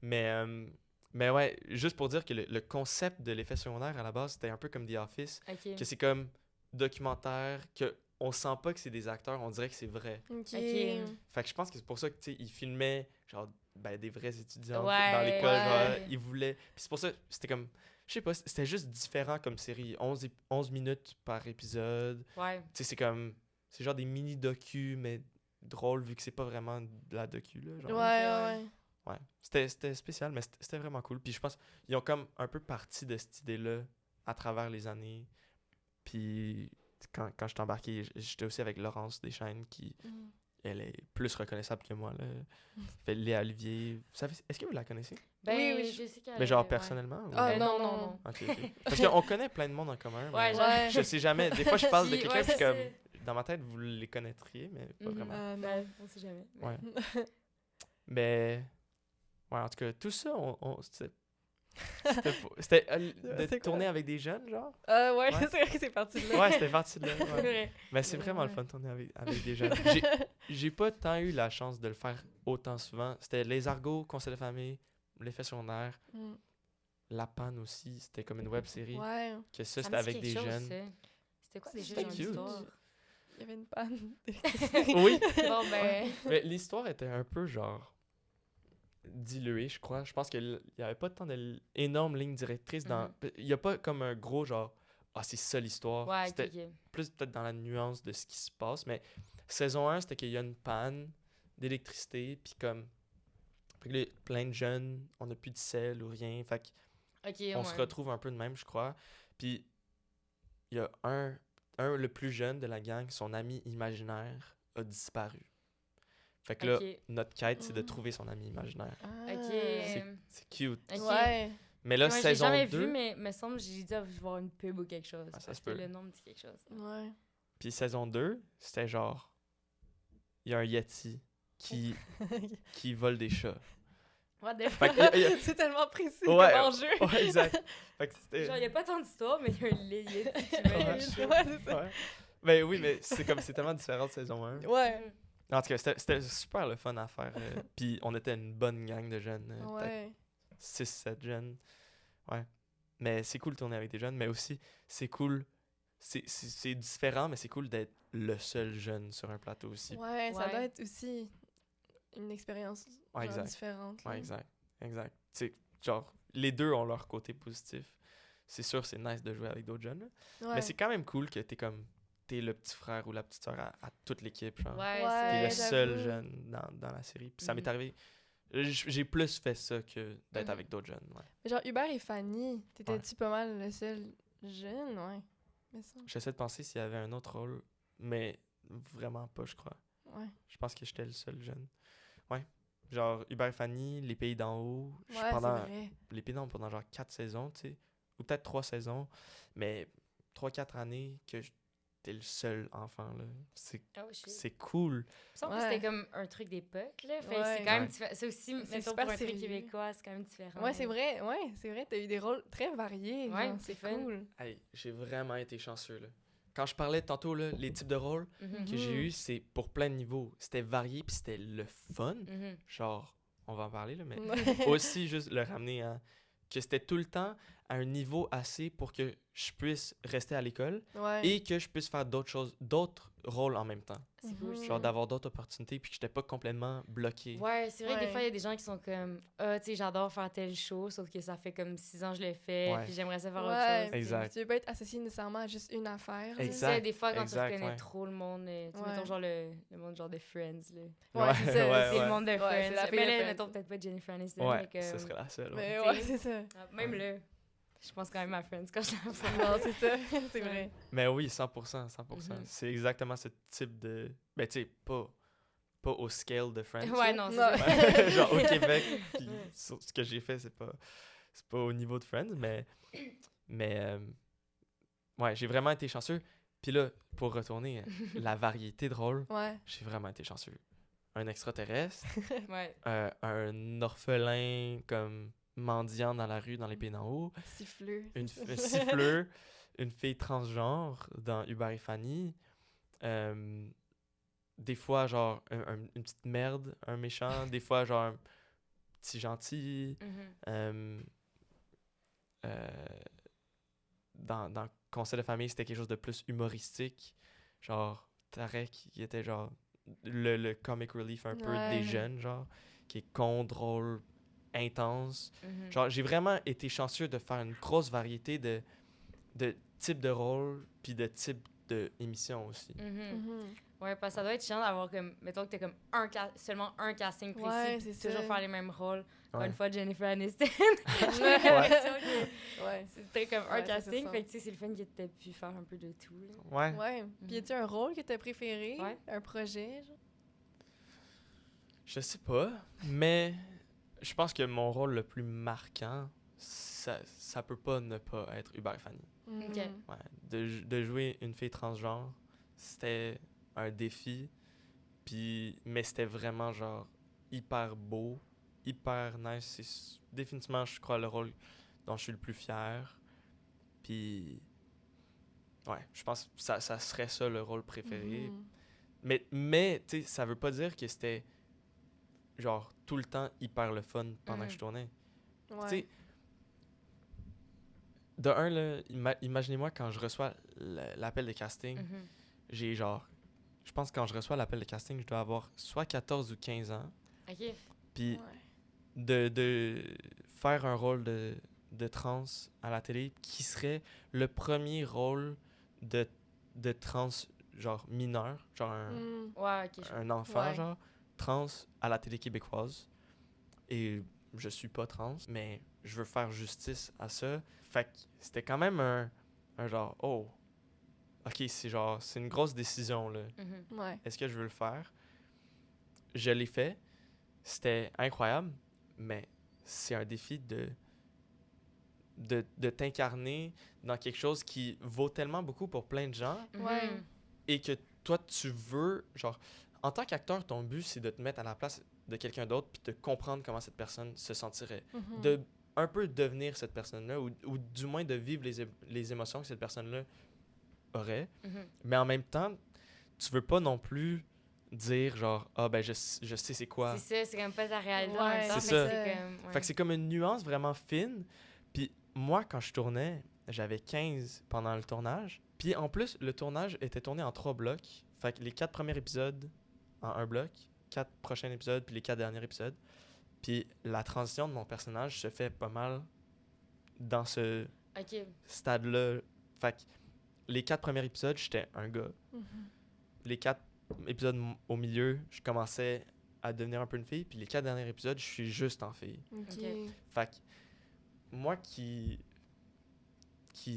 Mais ouais, juste pour dire que le concept de l'effet secondaire à la base, c'était un peu comme The Office, Ok. que c'est comme documentaire, que on sent pas que c'est des acteurs, on dirait que c'est vrai. Ok. Fait que je pense que c'est pour ça que, tu sais, ils filmaient, genre, ben, des vrais étudiants Ouais, dans l'école, ouais. genre, ils voulaient... Puis c'est pour ça, c'était comme... Je sais pas, c'était juste différent comme série. 11 minutes par épisode. Ouais. Tu sais, c'est comme... C'est genre des mini-docus, mais drôle, vu que c'est pas vraiment de la docu, là. Ouais, Genre. ouais. Ouais. C'était spécial, mais c'était vraiment cool. Puis je pense qu'ils ont comme un peu parti de cette idée-là à travers les années. Puis quand je suis embarqué, j'étais aussi avec Laurence Deschaines, qui, Mm. elle est plus reconnaissable que moi, là. Fait Léa Olivier. Vous savez, est-ce que vous la connaissez? Ben, Oui, oui, je sais qu'elle. Mais genre ouais. personnellement? ou- Ah, non, non, non, non. Ok, ok. Parce qu'on connaît plein de monde en commun. Ouais, mais genre. Ouais. je sais jamais. Des fois, je parle de Puis, quelqu'un, ouais, puis c'est comme... ça. Dans ma tête, vous les connaîtriez, mais pas Mhm. vraiment. Ah, non. Ben, on sait jamais. Ouais. Mais... Ouais, en tout cas, tout ça, c'était de C'est quoi? tourner avec des jeunes, genre? Ouais, Ouais. c'est vrai que c'est parti de là. Ouais, c'était parti de là. C'est ouais. vrai. Mais c'est Ouais, vraiment le ouais. fun de tourner avec des jeunes. J'ai pas tant eu la chance de le faire autant souvent. C'était Les Argots, Conseil de famille, L'effet secondaire, Mm. La Panne aussi. C'était comme une web série. Ouais. Que Ça ça, me c'était dit avec quelque des chose, jeunes. ça. C'était quoi déjà C'était genre cute. l'histoire? Il y avait une panne. Oui, Bon, ben. mais l'histoire était un peu genre diluée, je crois. Je pense qu'il y avait pas tant d'énormes lignes directrices dans. Il y a pas comme un gros genre. Ah, c'est ça l'histoire. Ouais, C'était ok, ok. plus peut-être dans la nuance de ce qui se passe. Mais saison 1, c'était qu'il y a une panne d'électricité. Puis comme. Fait que là, plein de jeunes, on n'a plus de sel ou rien. Fait que Ok, on ouais. se retrouve un peu de même, je crois. Puis il y a le plus jeune de la gang, son ami imaginaire a disparu. Fait que là, Ok. notre quête, c'est de Mm. trouver son ami imaginaire. Ok. C'est cute. Ok. Ouais. Mais là, Ouais, j'ai saison jamais 2, vu, mais me semble que j'ai dû voir une pub ou quelque chose. Ah, ça parce se que peut. le nom me dit quelque chose. Ouais. puis saison 2, c'était genre, il y a un Yeti qui vole des chats. What the Fait fuck? que, C'est tellement précis Ouais. comme enjeu. ouais, exact. Fait que c'était... Genre, il n'y a pas tant d'histoire, mais il y a un lit qui Ouais. met le chat. Ouais, c'est ça. Ouais. Ben oui, mais c'est tellement différent de saison 1. Ouais. En tout cas, c'était super le fun à faire. Puis on était une bonne gang de jeunes. Peut-être Ouais. 6-7 jeunes. Ouais. Mais c'est cool de tourner avec des jeunes, mais aussi, c'est cool. C'est différent, mais c'est cool d'être le seul jeune sur un plateau aussi. Ouais, ça Ouais. doit être aussi une expérience Ouais, genre, exact. différente. là. Ouais, exact. Exact. Tu sais, genre, les deux ont leur côté positif. C'est sûr, c'est nice de jouer avec d'autres jeunes. Là. Ouais. Mais c'est quand même cool que t'es le petit frère ou la petite soeur à toute l'équipe. Genre. Ouais, T'es le Ouais, seul j'avoue. jeune dans la série. Puis ça m'est Mhm. arrivé. J'ai plus fait ça que d'être Mhm. avec d'autres jeunes. Ouais. Mais genre, Hubert et Fanny, t'étais-tu pas mal le seul jeune? Ouais. Mais ça. J'essaie de penser s'il y avait un autre rôle, mais vraiment pas, je crois. Ouais. Je pense que j'étais le seul jeune. Ouais. Genre, Hubert et Fanny, Les Pays d'en haut. Ouais, c'est vrai. Les Pays d'en haut pendant genre 4 saisons, tu sais. Ou peut-être 3 saisons. Mais 3-4 années que j'étais le seul enfant, là. Oh, shit. C'est cool. Il me semble que Ouais. c'était comme un truc d'époque, là. Fait que Ouais. c'est quand même Ouais. différent. C'est aussi, C'est mettons, super pour un truc sérieux. québécois, c'est quand même différent. Ouais, c'est vrai. Ouais, c'est vrai. T'as eu des rôles très variés. Ouais, genre, c'est c'est fun. cool. Hey, j'ai vraiment été chanceux, là. Quand je parlais tantôt, là, les types de rôles Mhm. que j'ai eu, c'est pour plein de niveaux. C'était varié, puis c'était le fun. Mhm. Genre, on va en parler, là, mais Ouais. aussi juste le ramener à... que c'était tout le temps à un niveau assez pour que je puisse rester à l'école Ouais. et que je puisse faire d'autres choses, d'autres rôles en même temps. C'est cool. Mhm. ça. Genre d'avoir d'autres opportunités puis que j'étais pas complètement bloqué. Ouais, c'est vrai que Ouais. des fois, il y a des gens qui sont comme, ah, tu sais, j'adore faire telle chose, sauf que ça fait comme 6 ans que je l'ai fait, Ouais. puis j'aimerais ça faire Ouais. autre chose. tu sais. Exact. Tu veux pas être associé nécessairement à juste une affaire. là. Tu Exact. sais, des fois, quand exact, tu reconnais ouais. trop le monde, tu sais, Ouais. mettons genre le monde genre de Friends, là. Ouais, c'est ça. ouais, C'est ouais. le monde de Ouais, Friends. c'est la fille mais de là, Friends. mettons peut-être pas Jennifer Aniston, Ouais, mais que... ce serait la seule. ouais. Mais Tu ouais, sais. c'est ça. Ah, même là, je pense quand même à Friends quand je la vois. Non, c'est ça. C'est vrai. Mais oui, 100%, 100%. Mhm. C'est exactement ce type de... Ben, tu sais, pas au scale de Friends. Ouais, là. non, c'est Non. ça. Ouais, genre au Québec, puis sur ce que j'ai fait, c'est pas au niveau de Friends, mais ouais, j'ai vraiment été chanceux. Puis là, pour retourner, la variété de rôles, Ouais. j'ai vraiment été chanceux. Un extraterrestre, Ouais. un orphelin comme mendiant dans la rue dans les Pays d'en haut, Siffleux. un siffleur, une fille transgenre dans Hubert et Fanny, des fois genre une petite merde, un méchant, des fois genre un petit gentil. Mhm. Dans Conseil de famille, c'était quelque chose de plus humoristique. Genre, Tarek, qui était genre le comic relief un peu Ouais. des jeunes, genre, qui est con, drôle, intense. Mhm. Genre, j'ai vraiment été chanceux de faire une grosse variété de types de rôles, puis de types d'émissions aussi. Mhm. Mhm. Ouais, parce que ça doit être chiant d'avoir comme, mettons que t'as comme seulement un casting précis, Ouais, puis c'est toujours ça. faire les mêmes rôles. Encore Ouais. une fois, Jennifer Aniston. J'ai Ouais. l'impression que Ouais. c'était comme un Ouais, ça, c'est casting, ça. fait que tu sais, c'est le fun que t'aies pu faire un peu de tout. Là. Ouais. Ouais. Puis y a-tu un rôle que t'as préféré? Ouais. Un projet, genre? Je sais pas, mais je pense que mon rôle le plus marquant, ça peut pas ne pas être Hubert et Fanny. Ok. Mhm. Ouais, de jouer une fille transgenre, c'était un défi. Mais c'était vraiment genre hyper beau, hyper nice. C'est définitivement, je crois, le rôle dont je suis le plus fier. Puis ouais, je pense que ça serait ça le rôle préféré. Mhm. Mais tu sais, ça veut pas dire que c'était genre tout le temps hyper le fun pendant que je tournais. Ouais. Tu sais, de un, là, imaginez-moi quand je reçois l'appel de casting, Mhm. j'ai genre, je pense que quand je reçois l'appel de casting, je dois avoir soit 14 ou 15 ans. Ok. Puis Ouais. de faire un rôle de trans à la télé qui serait le premier rôle de trans, genre mineur, genre Mhm. Ouais, ok. un enfant, Ouais. genre, trans à la télé québécoise. Et je suis pas trans, mais je veux faire justice à ça. Fait que c'était quand même un genre, oh, ok, c'est une grosse décision, là. Mhm. Ouais. Est-ce que je veux le faire? Je l'ai fait. C'était incroyable, mais c'est un défi de t'incarner dans quelque chose qui vaut tellement beaucoup pour plein de gens Mhm. Ouais. et que toi, tu veux, genre, en tant qu'acteur, ton but, c'est de te mettre à la place de quelqu'un d'autre puis de comprendre comment cette personne se sentirait. De un peu devenir cette personne-là ou du moins de vivre les émotions que cette personne-là aurait. Mais en même temps, tu veux pas non plus dire genre « Ah, ben je sais c'est quoi. » C'est ça, c'est comme pas ta réalité. Ouais, en même temps, c'est mais ça. c'est comme, ouais. Fait que c'est comme une nuance vraiment fine. Puis moi, quand je tournais, j'avais 15 pendant le tournage. Puis en plus, le tournage était tourné en 3 blocs. Fait que les 4 premiers épisodes en un bloc, 4 prochains épisodes, puis les 4 derniers épisodes. Puis la transition de mon personnage se fait pas mal dans ce OK. stade-là. Fait que les 4 premiers épisodes, j'étais un gars. Les 4 épisodes au milieu, je commençais à devenir un peu une fille. Puis les 4 derniers épisodes, je suis juste en fille. OK. Fait que moi qui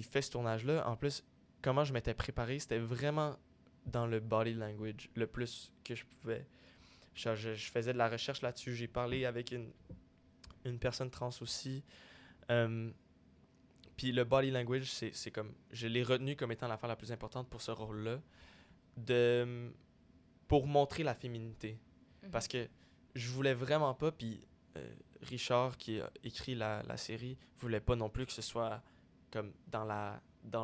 fait ce tournage-là, en plus, comment je m'étais préparé, c'était vraiment dans le body language le plus que je pouvais. Je faisais de la recherche là-dessus. J'ai parlé avec une personne trans aussi. Puis le body language, c'est comme... Je l'ai retenu comme étant l'affaire la plus importante pour ce rôle-là. Pour montrer la féminité. Parce que je voulais vraiment pas, puis Richard, qui a écrit la série, voulait pas non plus que ce soit comme dans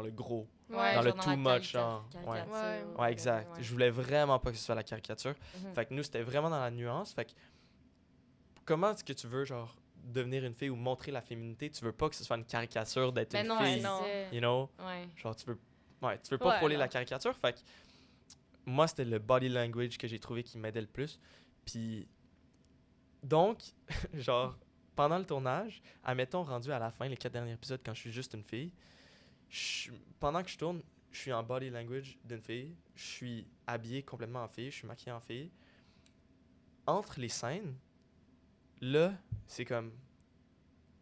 le gros. Ouais, dans le genre too la much, genre. caricature, Ouais, exact. ouais. Je voulais vraiment pas que ce soit la caricature. Mhm. Fait que nous, c'était vraiment dans la nuance. Fait que comment est-ce que tu veux, genre, devenir une fille ou montrer la féminité? Tu veux pas que ce soit une caricature d'être Mais une non, fille, c'est ça. you know? Ouais. Genre, tu veux pas Ouais, frôler non. la caricature. Fait que moi, c'était le body language que j'ai trouvé qui m'aidait le plus. Puis, donc, genre, pendant le tournage, admettons, rendu à la fin, les 4 derniers épisodes, quand je suis juste une fille, pendant que je tourne, je suis en body language d'une fille, je suis habillé complètement en fille, je suis maquillé en fille. Entre les scènes, là, c'est comme,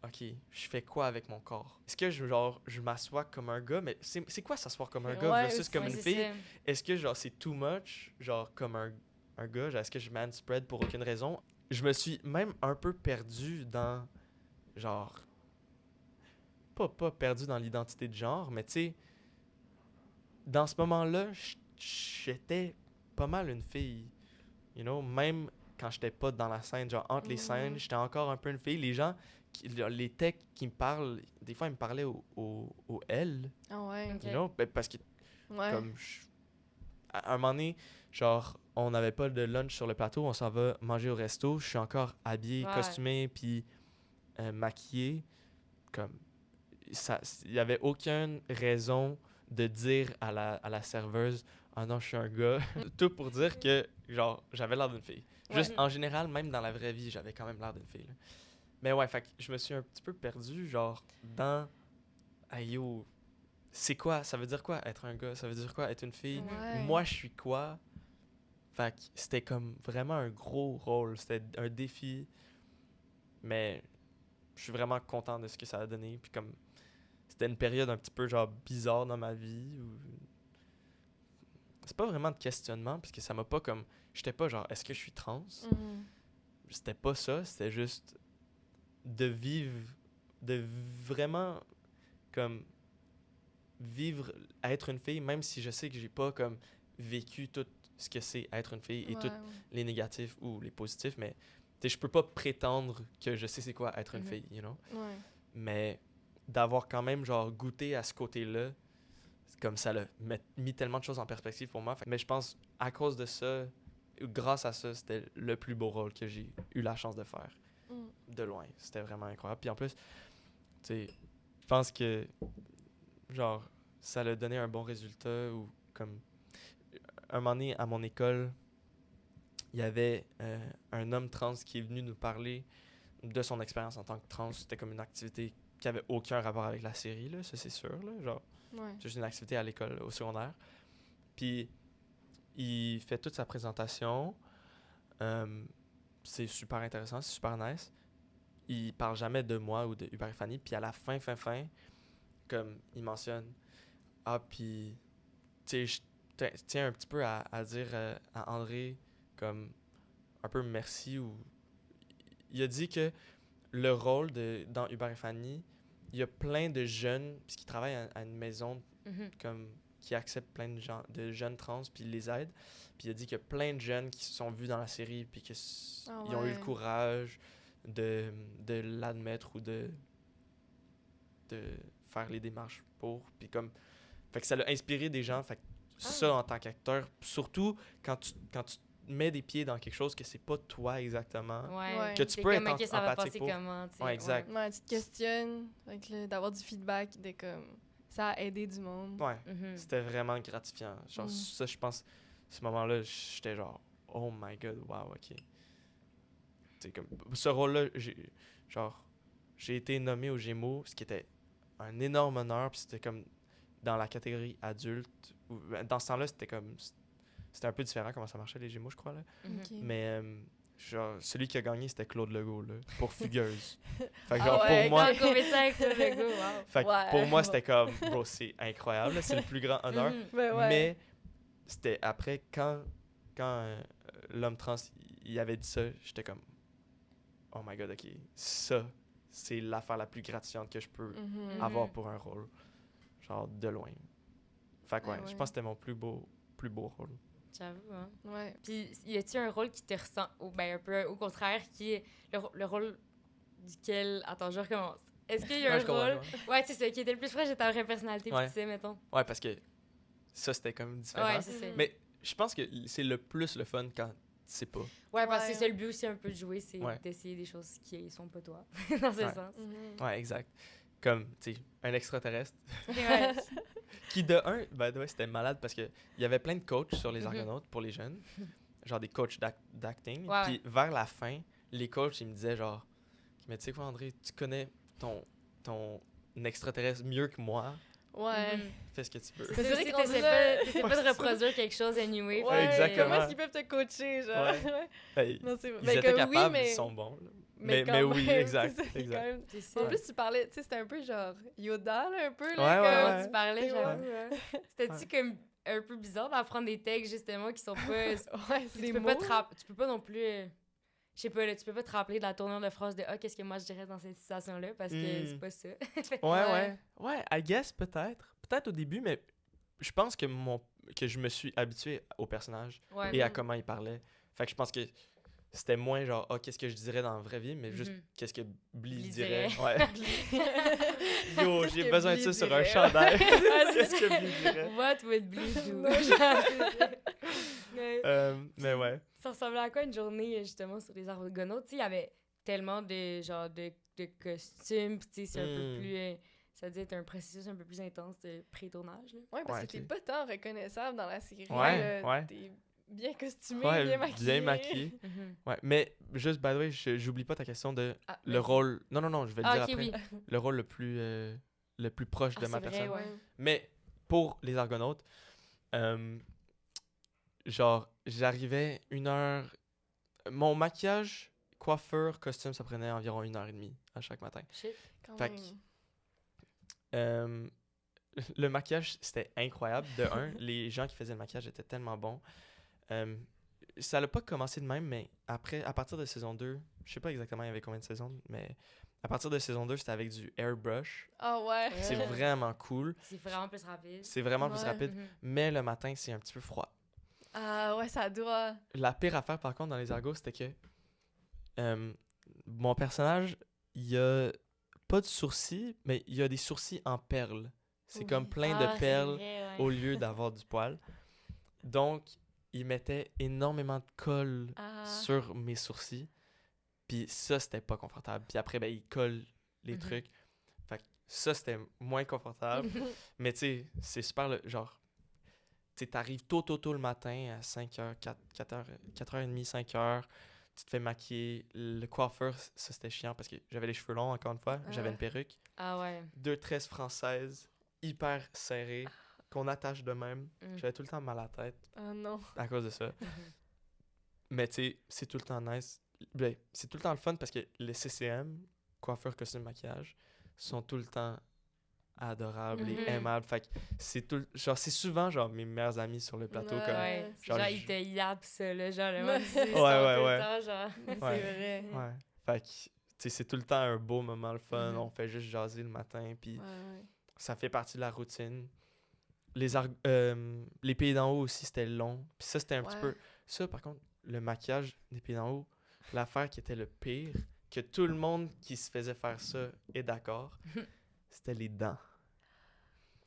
OK, je fais quoi avec mon corps? Est-ce que je m'assois comme un gars? Mais c'est quoi s'asseoir comme un gars Ouais, versus comme Ouais, une c'est fille? ça. Est-ce que genre c'est too much, genre comme un gars? Genre, est-ce que je manspread pour aucune raison? Je me suis même un peu perdu dans, genre, pas perdu dans l'identité de genre, mais tu sais, dans ce moment-là, j'étais pas mal une fille, you know? Même quand j'étais pas dans la scène, genre entre les scènes, j'étais encore un peu une fille. Les gens, les techs qui me parlent, des fois ils me parlaient au L, Ah ouais. Ok. you know? Parce que Ouais. comme à un moment donné, genre, on n'avait pas de lunch sur le plateau, on s'en va manger au resto. Je suis encore habillé, Ouais. costumé, puis maquillé. Comme, il n'y avait aucune raison de dire à la serveuse « Ah non, je suis un gars. » Tout pour dire que, genre, j'avais l'air d'une fille. Juste, Ouais. en général, même dans la vraie vie, j'avais quand même l'air d'une fille. Là. Mais ouais, fait que je me suis un petit peu perdu, genre, dans... Hey yo, c'est quoi? Ça veut dire quoi être un gars? Ça veut dire quoi être une fille? Ouais. Moi, je suis quoi? Fait que c'était comme vraiment un gros rôle. C'était un défi. Mais je suis vraiment content de ce que ça a donné. Puis comme, c'était une période un petit peu genre bizarre dans ma vie. C'est pas vraiment de questionnement, parce que ça m'a pas comme... J'étais pas genre, est-ce que je suis trans? C'était pas ça. C'était juste de vivre... De vraiment comme... Vivre, être une fille, même si je sais que j'ai pas comme vécu tout ce que c'est être une fille et tous les négatifs ou les positifs, mais je peux pas prétendre que je sais c'est quoi être une fille, you know? Ouais. Mais d'avoir quand même genre goûté à ce côté-là, c'est comme ça l'a mis tellement de choses en perspective pour moi. Mais je pense à cause de ça, grâce à ça, c'était le plus beau rôle que j'ai eu la chance de faire. De loin. C'était vraiment incroyable. Puis en plus, tu sais, je pense que genre, ça l'a donné un bon résultat ou comme... Un moment donné, à mon école, il y avait un homme trans qui est venu nous parler de son expérience en tant que trans. C'était comme une activité qui avait aucun rapport avec la série, là, ça c'est sûr, là, genre, Ouais. c'est juste une activité à l'école, au secondaire. Puis, il fait toute sa présentation. C'est super intéressant, c'est super nice. Il parle jamais de moi ou de Hubert et Fanny. Puis à la fin, comme il mentionne, ah, puis, tu sais, je tiens un petit peu à dire à André, comme, un peu merci. Ou il a dit que le rôle dans Hubert et Fanny, il y a plein de jeunes, puisqu'ils travaillent à une maison comme qui accepte plein de gens, de jeunes trans, puis il les aide. Puis il a dit qu'il y a plein de jeunes qui se sont vus dans la série, puis qu'ils ont eu le courage de l'admettre ou de faire les démarches pour. Puis comme, fait que ça l'a inspiré des gens. Fait que ça, en tant qu'acteur, surtout quand tu mets des pieds dans quelque chose que c'est pas toi exactement, Ouais. que tu C'est peux comme, être ok, ça va empathique passer pour. comment, tu sais. Ouais, exact. Ouais, tu te questionnes, avec d'avoir du feedback, de comme, ça a aidé du monde. Ouais. Mhm. C'était vraiment gratifiant. Genre, ça, je pense, ce moment-là, j'étais genre, oh my god, wow, ok. C'est comme, ce rôle-là, j'ai été nommé aux Gémeaux, ce qui était un énorme honneur, puis c'était comme dans la catégorie adulte. Dans ce temps-là, c'était un peu différent comment ça marchait, les Gémeaux, je crois, là. Mhm. Ok. Mais, genre, celui qui a gagné, c'était Claude Legault, là, pour Fugueuse. Fait que, Ah genre, ouais, pour moi... Quand on fait ça avec le Lego, wow. Fait que Ouais. pour moi, c'était comme, bro, c'est incroyable, là, c'est le plus grand honneur. Mhm. Ben ouais. Mais c'était après, quand l'homme trans, il avait dit ça, j'étais comme, oh my god, ok, ça, c'est l'affaire la plus gratifiante que je peux Mhm. avoir pour un rôle. Genre, de loin. Fait que Ah ouais, je ouais. pense que c'était mon plus beau rôle. J'avoue, hein. Ouais. Puis, y a-tu un rôle qui te ressent, ben, un peu au contraire, qui est le rôle duquel. Attends, je recommence. Est-ce qu'il y a Ouais, un je comprends, rôle. ouais. Ouais, c'est ça, qui était le plus proche de ta vraie personnalité, Ouais. puis tu sais, mettons. Ouais, parce que ça, c'était comme différent. Ouais, c'est ça. Mhm. Mais je pense que c'est le plus le fun quand c'est pas. Ouais, parce que Ouais. c'est ça le but aussi un peu de jouer, c'est Ouais. d'essayer des choses qui sont pas toi, dans ce Ouais. sens. Mhm. Ouais, exact. Comme, tu sais, un extraterrestre. Ouais. Qui, de un, ben ouais, c'était malade parce qu'il y avait plein de coachs sur les Mhm. Argonautes pour les jeunes. Genre des coachs d'acting. Ouais, Puis vers la fin, les coachs, ils me disaient genre, mais tu sais quoi, André, tu connais ton extraterrestre mieux que moi. Ouais. Mhm. Fais ce que tu veux. C'est Mais vrai c'est que vrai t'essaies qu'on dirait- pas, t'essaies pas de reproduire quelque chose anyway. Ouais, exactement. Comment est-ce qu'ils peuvent te coacher, genre? Ouais. Ben, Non, c'est ils ben, étaient comme, capables, oui, mais... ils sont bons. Là. Mais, Mais quand oui, même, exact, c'est ça, exact. quand même. C'est ça. En plus, tu parlais, tu sais, c'était un peu genre Yoda, là, un peu, Ouais, là. ouais, comme- ouais. Tu parlais, Ouais. j'avoue. Hein. C'était-tu comme un peu bizarre d'apprendre des textes, justement, qui sont pas... Ouais, c'est des tu peux mots. pas tu peux pas non plus... je sais pas, là, tu peux pas te rappeler de la tournure de phrase de « Ah, qu'est-ce que moi je dirais dans cette situation-là? » Parce que c'est pas ça. Ouais, I guess, peut-être. Peut-être au début, mais je pense que je me suis habitué au personnage Ouais. et à comment il parlait. Fait que je pense que c'était moins genre, ah, qu'est-ce que je dirais dans la vraie vie, mais juste Mhm. qu'est-ce que Blee Blee dirait. dirait. Ouais. Yo, Qu'est-ce j'ai que besoin de Blee ça sur dirait? un chandail. Ouais, Qu'est-ce que Blee dirait? What would Blee do? Non, Mais ouais. Ça ressemblait à quoi une journée, justement, sur les Argonautes? Tu sais, il y avait tellement de, genre, de costumes, puis tu sais, c'est un peu plus... ça devait être un processus un peu plus intense de pré-tournage, là. Ouais, parce Ouais, que t'es ok. pas tant reconnaissable dans la série. Ouais, là. ouais. T'es bien costumé, Ouais, bien maquillé. bien maquillé. Ouais, mais juste, by the way, j'oublie pas ta question de Ah, le vas-y. rôle... Non, je vais le Ah, dire ok, après. oui. Le rôle le plus proche de Ah, ma c'est vrai, personne. ouais. Mais pour les Argonautes, genre, j'arrivais 1 heure... Mon maquillage, coiffure, costume, ça prenait environ 1h30 à chaque matin. Shit. Quand Fait même. Le maquillage, c'était incroyable. De un, les gens qui faisaient le maquillage étaient tellement bons. Ça n'a pas commencé de même, mais après, à partir de saison 2, je sais pas exactement il y avait combien de saisons, mais à partir de saison 2, c'était avec du airbrush. Ah ouais. C'est vraiment cool. C'est vraiment plus rapide. C'est vraiment plus Ouais. rapide, Mhm. mais le matin, c'est un petit peu froid. Ah ouais, ça doit. La pire affaire, par contre, dans les Argos, c'était que mon personnage, il y a pas de sourcils, mais il y a des sourcils en perles. C'est Oui. comme plein Ah, de c'est perles vrai, ouais. au lieu d'avoir du poil. Donc, il mettait énormément de colle Ah. sur mes sourcils. Puis ça, c'était pas confortable. Puis après, ben, il colle les Mhm. trucs. Fait que ça, c'était moins confortable. Mais tu sais, c'est super, genre... Tu sais, t'arrives tôt le matin à 5h, 4h30, 5h. Tu te fais maquiller. Le coiffeur, ça, c'était chiant parce que j'avais les cheveux longs, encore une fois. J'avais une perruque. Ah ouais. 2 tresses françaises, hyper serrées, qu'on attache de même. Mm. J'avais tout le temps mal à la tête Ah non. à cause de ça. Mhm. Mais tu sais, c'est tout le temps nice. Ben, c'est tout le temps le fun parce que les CCM, coiffeur, costume, maquillage, sont tout le temps adorables Mhm. et aimables. Fait que c'est souvent genre mes meilleurs amis sur le plateau. Ouais. Comme, Ouais. Genre, Genre, je- ils te yappent ça, là. Genre, le Ouais. monde, ils sont Ouais, tout le ouais. temps, genre. C'est Ouais. vrai. ouais. Fait que, tu sais, c'est tout le temps un beau moment, le fun. Mhm. On fait juste jaser le matin, puis Ouais, ouais. ça fait partie de la routine. les pays d'en haut aussi, c'était long. Puis ça, c'était un petit Ouais. peu... Ça, par contre, le maquillage des pays d'en haut, l'affaire qui était le pire, que tout le monde qui se faisait faire ça est d'accord, c'était les dents.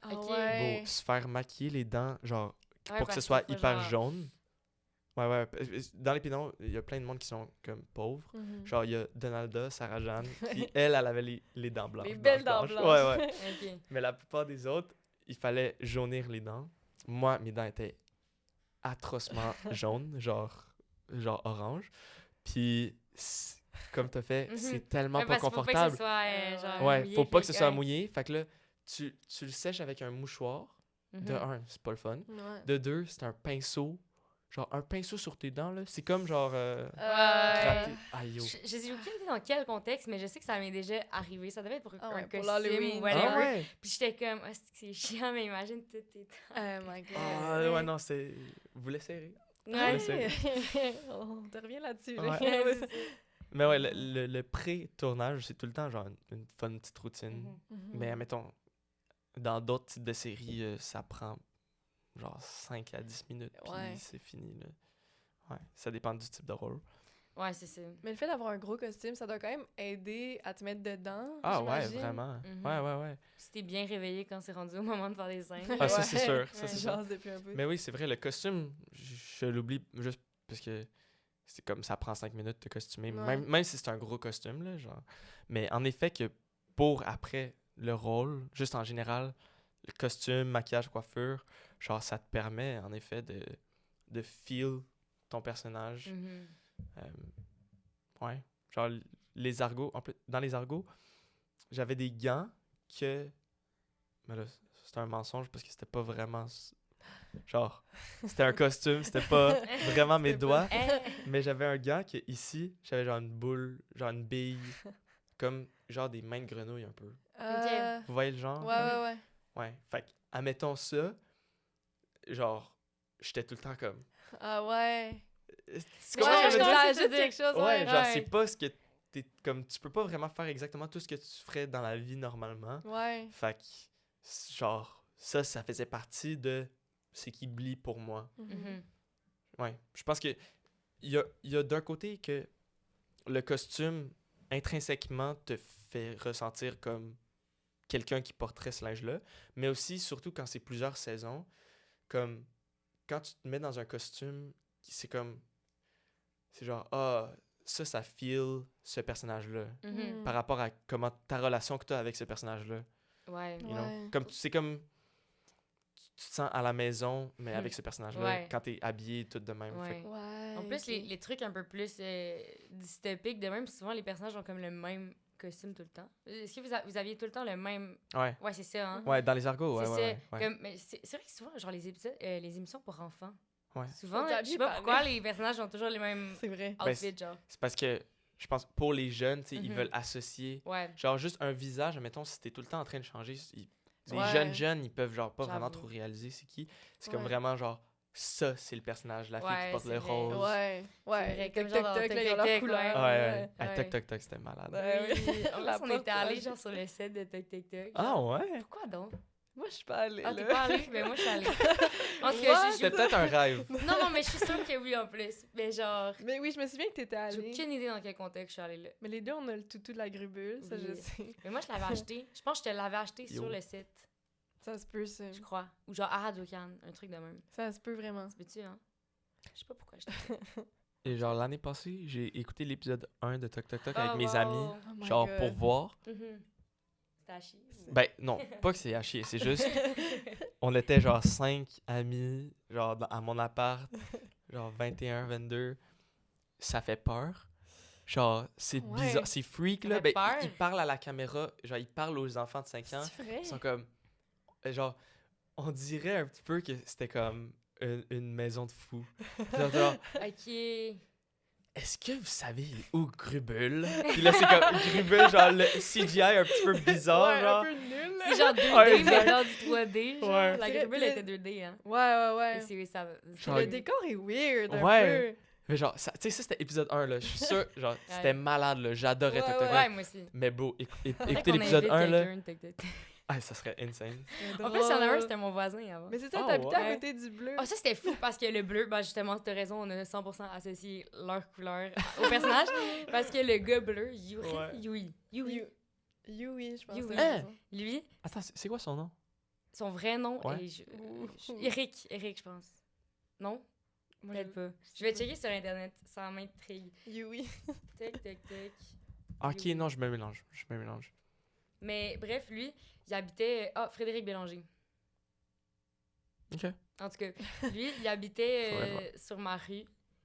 Ah Ok. ouais. Bon, se faire maquiller les dents, genre, Ouais, pour que ce parce soit qu'il faut hyper genre- jaune. Ouais. Dans les pays d'en haut, il y a plein de monde qui sont comme pauvres. Mhm. Genre, il y a Donalda, Sarah Jeanne, qui, elle avait les dents blanches. Les belles dents blanches. blanches. Ouais. Ok. Mais la plupart des autres, il fallait jaunir les dents. Moi, mes dents étaient atrocement jaunes, genre orange. Puis, comme t'as fait, Mhm. c'est tellement Ouais, pas parce qu'il faut pas que confortable. ce soit, genre, Ouais, mouillé, faut pas que fait ce soit ouais. mouillé. Fait que là, tu le sèches avec un mouchoir. De Mhm. un, c'est pas le fun. Ouais. De deux, c'est un pinceau. Genre, un pinceau sur tes dents, là. C'est comme genre. Ouais. Aïe, yo. Je sais aucune idée dans quel contexte, mais je sais que ça m'est déjà arrivé. Ça devait être pour Ah un ouais, pour costume l'Halloween. ou whatever. Ah ouais? Puis j'étais comme, oh, c'est chiant, mais imagine tout tes Oh my god. Ah ouais, non, c'est. Vous l'essayerez. Ouais. c'est- On te revient là-dessus. Ouais. là. Ouais, c'est ça. Mais ouais, le pré-tournage, c'est tout le temps genre une fun petite routine. Mhm. Mhm. Mais admettons, dans d'autres types de séries, ça prend genre 5 à 10 minutes, puis Ouais. c'est fini, là. Ouais, ça dépend du type de rôle. Ouais, c'est ça. Mais le fait d'avoir un gros costume, ça doit quand même aider à te mettre dedans. Ah ouais, j'imagine. vraiment. Mhm. Ouais. Si t'es bien réveillé quand c'est rendu au moment de faire des scènes. Ah, ça, c'est sûr. Ça, Ouais. c'est sûr. Jase depuis un peu. Mais oui, c'est vrai, le costume, je l'oublie juste parce que c'est comme ça prend 5 minutes de costumer, Ouais. même si c'est un gros costume, là, genre. Mais en effet, que pour après le rôle, juste en général, le costume, maquillage, coiffure, genre, ça te permet en effet de feel ton personnage. Mhm. Ouais. Genre, les argots, en plus, dans les argots, j'avais des gants que. Mais là, c'était un mensonge parce que c'était pas vraiment. Genre, c'était un costume, c'était pas vraiment mes C'était pas- doigts. Eh, Mais j'avais un gant que ici, j'avais genre une boule, genre une bille, comme genre des mains de grenouille un peu. Vous voyez le genre? Ouais. Ouais. Fait que, admettons ça, genre, j'étais tout le temps comme. Ah ouais. Tu Ouais, comprends ce que je veux dire? ça je veux ajoute dire. quelque chose. Ouais, genre, Ouais. c'est pas ce que t'es comme. Tu peux pas vraiment faire exactement tout ce que tu ferais dans la vie normalement. Ouais. Fait que, genre, ça faisait partie de ce qui blie pour moi. Mhm. Ouais. Je pense que il y a d'un côté que le costume intrinsèquement te fait ressentir comme quelqu'un qui porterait ce linge-là, mais aussi, surtout quand c'est plusieurs saisons, comme quand tu te mets dans un costume, c'est comme. C'est genre, ah, ça feel ce personnage-là. Mhm. Par rapport à comment ta relation que tu as avec ce personnage-là. Ouais. You know? Ouais. Comme c'est comme tu te sens à la maison mais avec ce personnage là Ouais. quand t'es habillé tout de même. Fait Ouais. que- Ouais. En plus, ok. les trucs un peu plus dystopiques, de même, souvent les personnages ont comme le même costume tout le temps. Est-ce que vous aviez tout le temps le même. ouais. Ouais, c'est ça, hein? Ouais, dans les argots, ouais, c'est ouais, ça. ouais, ouais. Comme, mais c'est vrai que souvent, genre, les épisodes, les émissions pour enfants, Ouais. souvent, Faut je sais t'habiller pas pareil. pourquoi les personnages ont toujours les mêmes C'est vrai. Ben, outfits, genre. C'est parce que je pense pour les jeunes, tu sais, ils Mhm. veulent associer Ouais. genre juste un visage, mettons si t'es tout le temps en train de changer, les Ouais. jeunes, ils peuvent genre pas vraiment J'avoue. trop réaliser c'est qui. C'est comme Ouais. vraiment genre ça, c'est le personnage, la fille Ouais, qui porte c'est le vrai. rose. Ouais. vrai, Ouais. comme Toc, genre toc, dans toc, Toc, là, ils ont Toc, leur Toc, couleur. Ouais, ouais. Ah, Ouais. toc toc toc, c'était malade. Ouais, oui. En La plus, on porte, était allés ouais. genre sur le set de Toc Toc Toc. Ah ouais. Pourquoi donc? Moi, je suis pas allée. Ah, là. t'es pas allée? Ben moi, je suis allée. En tout What? cas, C'était peut-être un rêve. Non, mais je suis sûre que oui, en plus. Mais genre, Mais oui, je me souviens que t'étais j'ai allée. aucune idée dans quel contexte je suis allée là. Mais les deux, on a le toutou de la grubule, ça, je Oui. sais. Mais moi, je l'avais acheté. Je pense que je te l'avais acheté Yo. sur le site, Ça se peut, ça. je crois. Ou genre à Radio-Can, un truc de même. Ça se peut vraiment. Tu peux-tu, hein? Je sais pas pourquoi je Et genre l'année passée, j'ai écouté l'épisode 1 de Toc Toc Toc avec Oh, mes wow. amis, Oh my genre God. pour voir. C'était à chier. Ben non, pas que c'est à chier, c'est juste on était genre 5 amis, genre à mon appart, genre 21, 22. Ça fait peur. Genre, c'est Ouais. bizarre, c'est freak Ça là. fait Ben, peur. ils parlent à la caméra, genre ils parlent aux enfants de 5 ans. C'est vrai? Ils sont comme genre on dirait un petit peu que c'était comme une maison de fous. Genre, Ok. est-ce que vous savez il est où Grubel? Puis là c'est comme Grubel, genre le CGI un petit peu bizarre, Ouais, genre. un peu nul, là. C'est genre 2D, Ouais, mais exact. genre du 3D. Genre. Ouais. La C'est gribule vrai, était 2D, hein. Ouais. Et c'est ça. Genre, Le décor est weird, un Ouais. peu. Mais genre, tu sais, ça c'était épisode 1 là. Je suis sûr, genre, c'était Ouais. malade là. J'adorais Ouais, Toc Toc Toc. Ouais, moi aussi. Mais bro, Faudrait écoutez qu'on l'épisode invite 1 là. quelqu'un, Toc Toc Toc. Ah, ça serait insane. En fait, il y en a un, c'était mon voisin avant. Mais c'est ça, Oh, t'habitais ouais. à côté du bleu. Ah, ça, c'était fou parce que le bleu, ben justement, t'as raison, on a 100% associé leur couleur au personnage. Parce que le gars bleu, Ouais. Yui, Yui, je pense. Yui. que t'as raison. lui, Attends, c'est quoi son nom? son vrai nom Ouais. est... Eric, je pense. Non? Moi, Peut-être pas. Je vais checker sur Internet, ça m'intrigue. Yui. Tac, tac, tac. Ok, Yui. non, je me mélange. Mais bref, lui, il habitait... Ah, Frédéric Bélanger. Ok. En tout cas, lui, il habitait Faudrait voir. sur ma rue.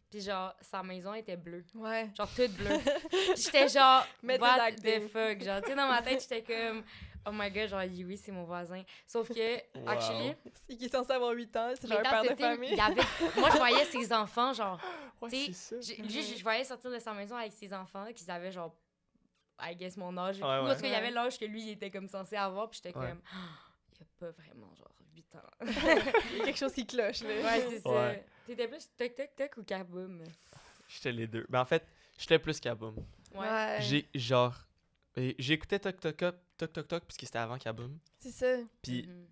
Puis genre, sa maison était bleue. Ouais. Genre, toute bleue. Puis j'étais genre, Mettez what l'acting. the fuck? Genre, tu sais, dans ma tête, j'étais comme, oh my god, genre, oui, c'est mon voisin. Sauf que, Wow. actually, C'est qui est censé avoir 8 ans, c'est mais genre un dans père ce de film, famille. il y avait... Moi, je voyais ses enfants, genre, Ouais, tu sais, c'est ça. lui, je voyais sortir de sa maison avec ses enfants, qu'ils avaient genre, I guess, mon âge. Ouais, Ou ouais. est-ce qu'il y avait Ouais. l'âge que lui, il était comme censé avoir, puis j'étais Ouais. comme, il y a pas vraiment, genre, 8 ans. Il y a quelque chose qui cloche, là. Ouais, c'est ça. Ouais. T'étais plus toc-toc-toc ou kaboom? J'étais les deux. Ben, en fait, j'étais plus Kaboom. Ouais. J'écoutais Toc Toc Toc parce que c'était avant Kaboom. C'est ça. Puis, Mhm.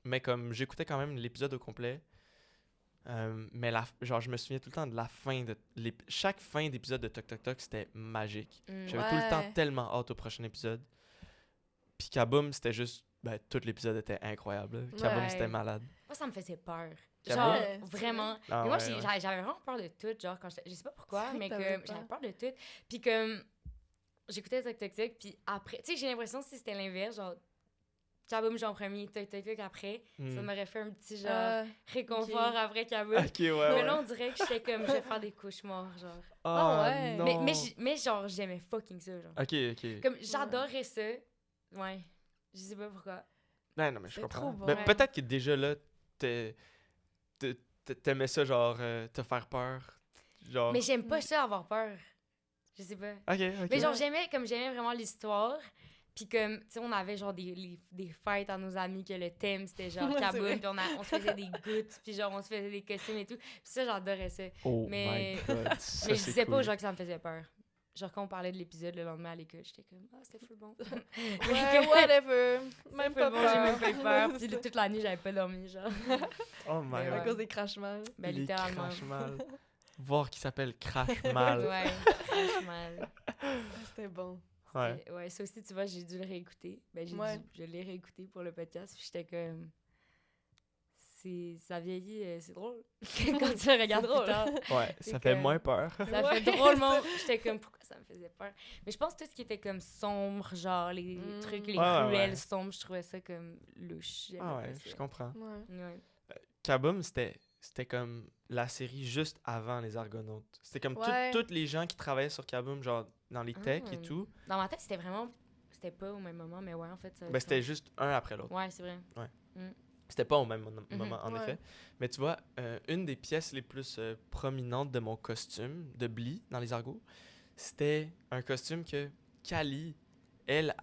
mais comme j'écoutais quand même l'épisode au complet. Mais genre, je me souviens tout le temps de la fin de. Chaque fin d'épisode de Toc Toc Toc, c'était magique. Mm. J'avais tout le temps Ouais. tellement hâte au prochain épisode. Puis Kaboom, c'était juste. Ben, tout l'épisode était incroyable. Là. Kaboom, Ouais. c'était malade. Moi, ça me faisait peur. Kaboom? Genre, Ouais, c'est vraiment. Ah Mais moi, ouais, ouais. j'avais vraiment peur de tout, genre, quand j'étais... Je sais pas pourquoi, C'est vrai mais que que t'avais j'avais peur. peur de tout. Puis comme, j'écoutais Toc Toc Toc, puis après... Tu sais, j'ai l'impression si c'était l'inverse, genre, Kaboom, genre, en premier, Toc Toc Toc après, ça Hmm. m'aurait fait un petit, genre, Ah, réconfort ok. après Kaboom. Ok, ouais, Mais ouais. là, on dirait que j'étais comme, je vais faire des cauchemars, genre. Ah ouais. non. Mais genre, j'aimais fucking ça, genre. Ok, ok. Comme, j'adorais ça. Ouais. Je sais pas pourquoi. Non, mais je C'est comprends. trop bon. Ben, Ouais. peut-être que déjà là, t'aimais ça, genre, te faire peur. Genre. Mais j'aime pas ça, avoir peur. Je sais pas. Ok, ok. Mais genre, j'aimais vraiment l'histoire. Puis comme, tu sais, on avait genre des fêtes à nos amis que le thème, c'était genre Ouais, c'est Kaboom. vrai. Puis on se faisait des gouttes. Puis genre, on se faisait des costumes et tout. Puis ça, j'adorais ça. Oh mais- my god. ça, Mais je c'est disais pas aux cool. gens que ça me faisait peur. Genre, quand on parlait de l'épisode le lendemain à l'école, j'étais comme, ah, c'était full bon. Ouais, whatever. Même pas Full bon, j'ai même pas eu peur. peur. C'est Puis toute la nuit, j'avais pas dormi, genre. Oh my Mais À god. cause des crachements. Ben, Les littéralement. crash mal. Voir qui s'appelle Crash Mal. Ouais, crash mal. C'était bon. Ouais. Ouais, ça aussi, tu vois, j'ai dû le réécouter. Ben, Ouais. je l'ai réécouté pour le podcast. Puis j'étais comme. Ça vieillit, c'est drôle. Quand tu le regardes drôle. plus tard. Ouais, C'est ça fait que- moins peur. Ça Ouais, fait drôlement. J'étais comme, pourquoi ça me faisait peur? Mais je pense que tout ce qui était comme sombre, genre les Mm. trucs, les Ouais, cruels ouais. sombres, je trouvais ça comme louche. J'aimais Ah pas ouais, ça. je comprends. Ouais. Ouais. Kaboom, c'était comme la série juste avant les Argonautes. C'était comme Ouais. tous les gens qui travaillaient sur Kaboom, genre dans les techs et Ah. tout. Dans ma tête, c'était vraiment. C'était pas au même moment, mais ouais, en fait. Ben, c'était juste un après l'autre. Ouais, c'est vrai. C'était pas au même moment, en Ouais. effet. Mais tu vois, une des pièces les plus prominentes de mon costume de Blee dans les Argos, c'était un costume que Kali, elle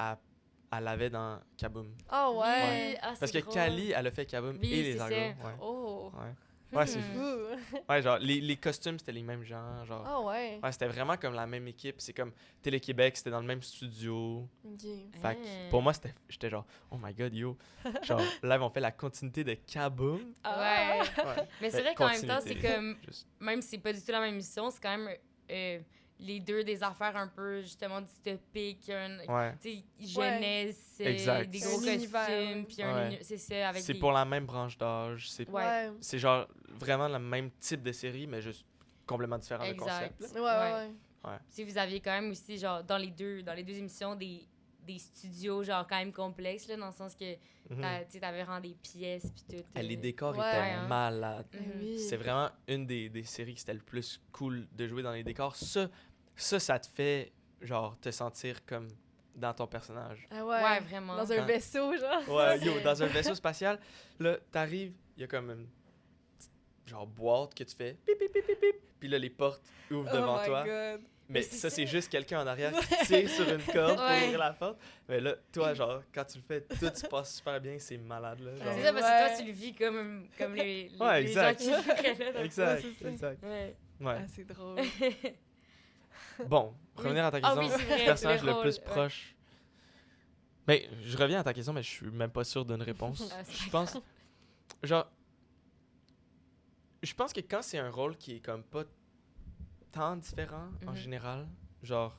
avait dans Kaboom. Ah ouais. Oui, ah, Parce c'est que drôle. Kali, elle a fait Kaboom Oui, et les c'est Argos. ça. Ouais. Oh. Ouais. Ouais, c'est Hmm. fou. Ouh. Ouais, genre, les costumes, c'était les mêmes gens. Genre. Ah ouais. Ouais, c'était vraiment comme la même équipe. C'est comme Télé-Québec, c'était dans le même studio. Ok. Fait que Ah. pour moi, j'étais genre, oh my god, yo. Genre, là, on fait la continuité de Kaboom. Ah. Ouais. Ouais. Mais c'est Ben, vrai qu'en même temps, c'est continuité. comme. Juste- Même si c'est pas du tout la même mission, c'est quand même les deux des affaires un peu justement dystopiques, Ouais. tu sais, jeunesse, Exact. des gros Un univers, costumes, puis un Ouais. c'est ça, avec C'est des... pour la même branche d'âge. C'est Ouais. c'est genre vraiment le même type de série, mais juste complètement différent de Exact. concept. Ouais, là. ouais, ouais. Tu sais, vous aviez quand même aussi, genre, dans les deux émissions, des studios, genre, quand même complexes, là, dans le sens que, Mhm. tu sais, t'avais vraiment des pièces, puis tout. Les décors Ouais, étaient hein. malades. Eh Mhm. oui. C'est vraiment une des séries qui c'était le plus cool de jouer dans les décors. Ça te fait, genre, te sentir comme dans ton personnage. Ah ouais. Ouais, vraiment. Dans un Quand- vaisseau, genre. Ouais, yo, dans un vaisseau spatial, là, t'arrives, il y a comme une petite, genre, boîte que tu fais, pip, pip, pip, pip, pip, puis là, les portes ouvrent devant Oh my toi. god. Mais c'est ça, ça. c'est juste quelqu'un en arrière qui tire sur une corde pour Ouais. ouvrir la porte. Mais là, toi, genre, quand tu le fais, tout se passe super bien, c'est malade, là. genre. C'est ça, parce que toi, Ouais. tu le vis comme les Ouais, les exact. gens qui vivraient là. dans le Exact, Ouais, c'est ça. exact. Ouais. Ouais. Ah, c'est drôle. Bon, revenir à ta Ah question, oui, c'est vrai, personnage les le rôles, plus ouais. proche. Mais je reviens à ta question, mais je suis même pas sûr d'une réponse. Ah, c'est Je pense... Genre... Je pense que quand c'est un rôle qui est comme pas tant différent, en Mhm. général, genre...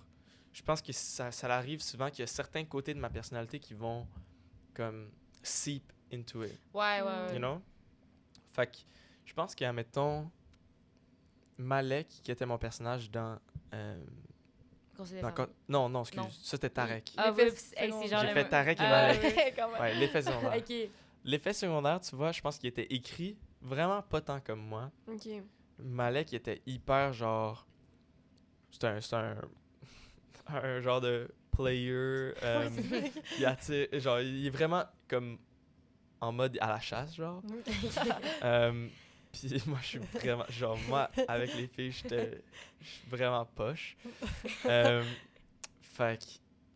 Je pense que ça arrive souvent qu'il y a certains côtés de ma personnalité qui vont comme seep into it, Ouais, ouais. you know? Fait que je pense qu'admettons, Malek, qui était mon personnage dans... Conseil de dans famille. non, excuse, Non. ça c'était Tarek. Ah, L'effet oui, c'est secondaire. genre... J'ai fait Tarek et Ah, Malek. ouais. Quand même. Ouais, l'effet secondaire. Ok. L'effet secondaire, tu vois, je pense qu'il était écrit vraiment pas tant comme moi. OK. Malek, il était hyper genre... C'est un genre de player. Il attire, genre, il est vraiment comme en mode à la chasse, genre. Puis moi, je suis vraiment... Genre, moi, avec les filles, je suis vraiment poche. Fait que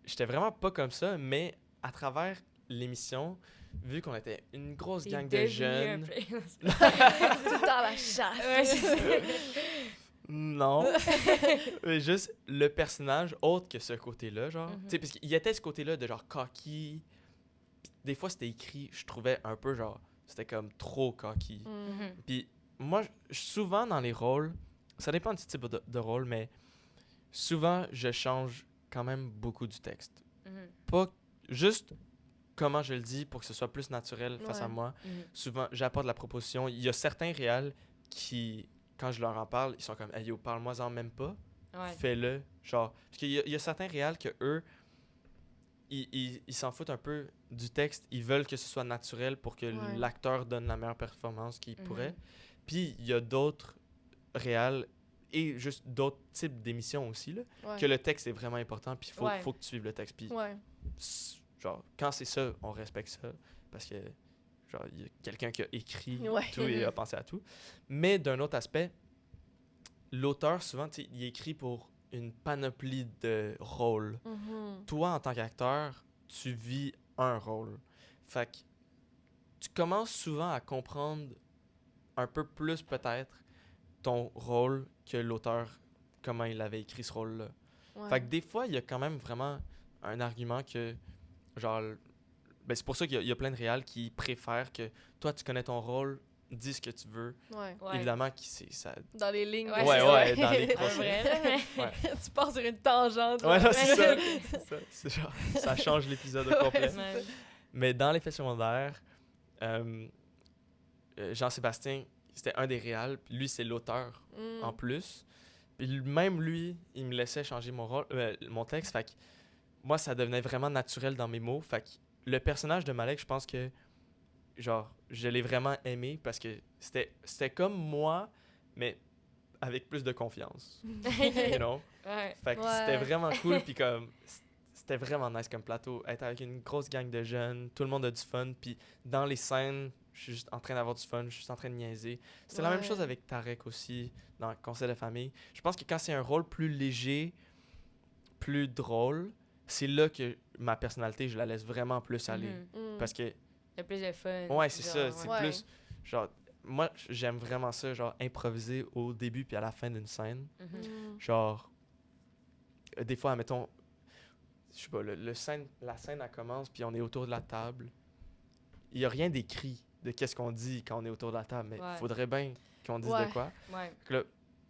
j'étais vraiment pas comme ça, mais à travers l'émission, vu qu'on était une grosse gang de jeunes... Tout le temps la chasse. Ouais, c'est ça. Non. Mais juste le personnage, autre que ce côté-là, genre. Mhm. Tu sais, parce qu'il y était ce côté-là de genre cocky. Puis des fois, c'était écrit, je trouvais un peu genre... C'était comme trop cocky. Mhm. Puis moi, souvent dans les rôles, ça dépend du type de rôle, mais souvent, je change quand même beaucoup du texte. Mhm. Pas juste comment je le dis pour que ce soit plus naturel face à Ouais. moi. Mhm. Souvent, j'apporte la proposition. Il y a certains réals qui, quand je leur en parle, ils sont comme « Hey yo, parle-moi-en même pas. Ouais. Fais-le. » Genre, parce qu'il y a certains réals que eux, ils s'en foutent un peu du texte. Ils veulent que ce soit naturel pour que Ouais. l'acteur donne la meilleure performance qu'il Mhm. pourrait. Puis il y a d'autres réals et juste d'autres types d'émissions aussi, là, Ouais. que le texte est vraiment important. Puis il Ouais. faut que tu suives le texte. Puis Ouais. genre, quand c'est ça, on respecte ça. Parce que, genre, il y a quelqu'un qui a écrit Ouais. tout et a pensé à tout. Mais d'un autre aspect, l'auteur, souvent, tu sais, il écrit pour une panoplie de rôles. Mhm. Toi, en tant qu'acteur, tu vis un rôle. Fait que tu commences souvent à comprendre un peu plus, peut-être, ton rôle que l'auteur, comment il avait écrit ce rôle-là. Ouais. Fait que des fois, il y a quand même vraiment un argument que, genre, ben c'est pour ça qu'il y a plein de réals qui préfèrent que toi, tu connais ton rôle, dis ce que tu veux. Ouais. Ouais. Évidemment, qui c'est ça. Dans les lignes. Ouais, Ouais, c'est ça. ouais, dans les Un procès. vrai, là, mais- Ouais. Tu pars sur une tangente. Ouais, là. non, c'est ça. C'est ça. C'est genre, ça change l'épisode au complet. Ouais. Mais dans l'effet secondaire, Jean-Sébastien, c'était un des réals, puis lui, c'est l'auteur Mm. en plus. Puis même lui, il me laissait changer mon rôle, mon texte. Fait que moi, ça devenait vraiment naturel dans mes mots. Fait que le personnage de Malek, je pense que, genre, je l'ai vraiment aimé parce que c'était comme moi, mais avec plus de confiance. You know? Ouais. Fait que Ouais. c'était vraiment cool, puis comme... C'était vraiment nice comme plateau. Être avec une grosse gang de jeunes, tout le monde a du fun, puis dans les scènes, je suis juste en train d'avoir du fun, je suis juste en train de niaiser. C'était la même Ouais. chose avec Tarek aussi, dans le Conseil de famille. Je pense que quand c'est un rôle plus léger, plus drôle, c'est là que ma personnalité, je la laisse vraiment plus aller. Mhm. Mm. Parce que, Il y a plus de fun. ouais, c'est ça, genre, c'est ouais. plus... Genre, moi, j'aime vraiment ça, genre, improviser au début puis à la fin d'une scène. Mhm. Mm. Genre, des fois, admettons, je sais pas, la scène, elle commence, puis on est autour de la table. Il y a rien d'écrit de qu'est-ce qu'on dit quand on est autour de la table, mais il Ouais. faudrait bien qu'on dise Ouais. de quoi. Ouais. Fait que là,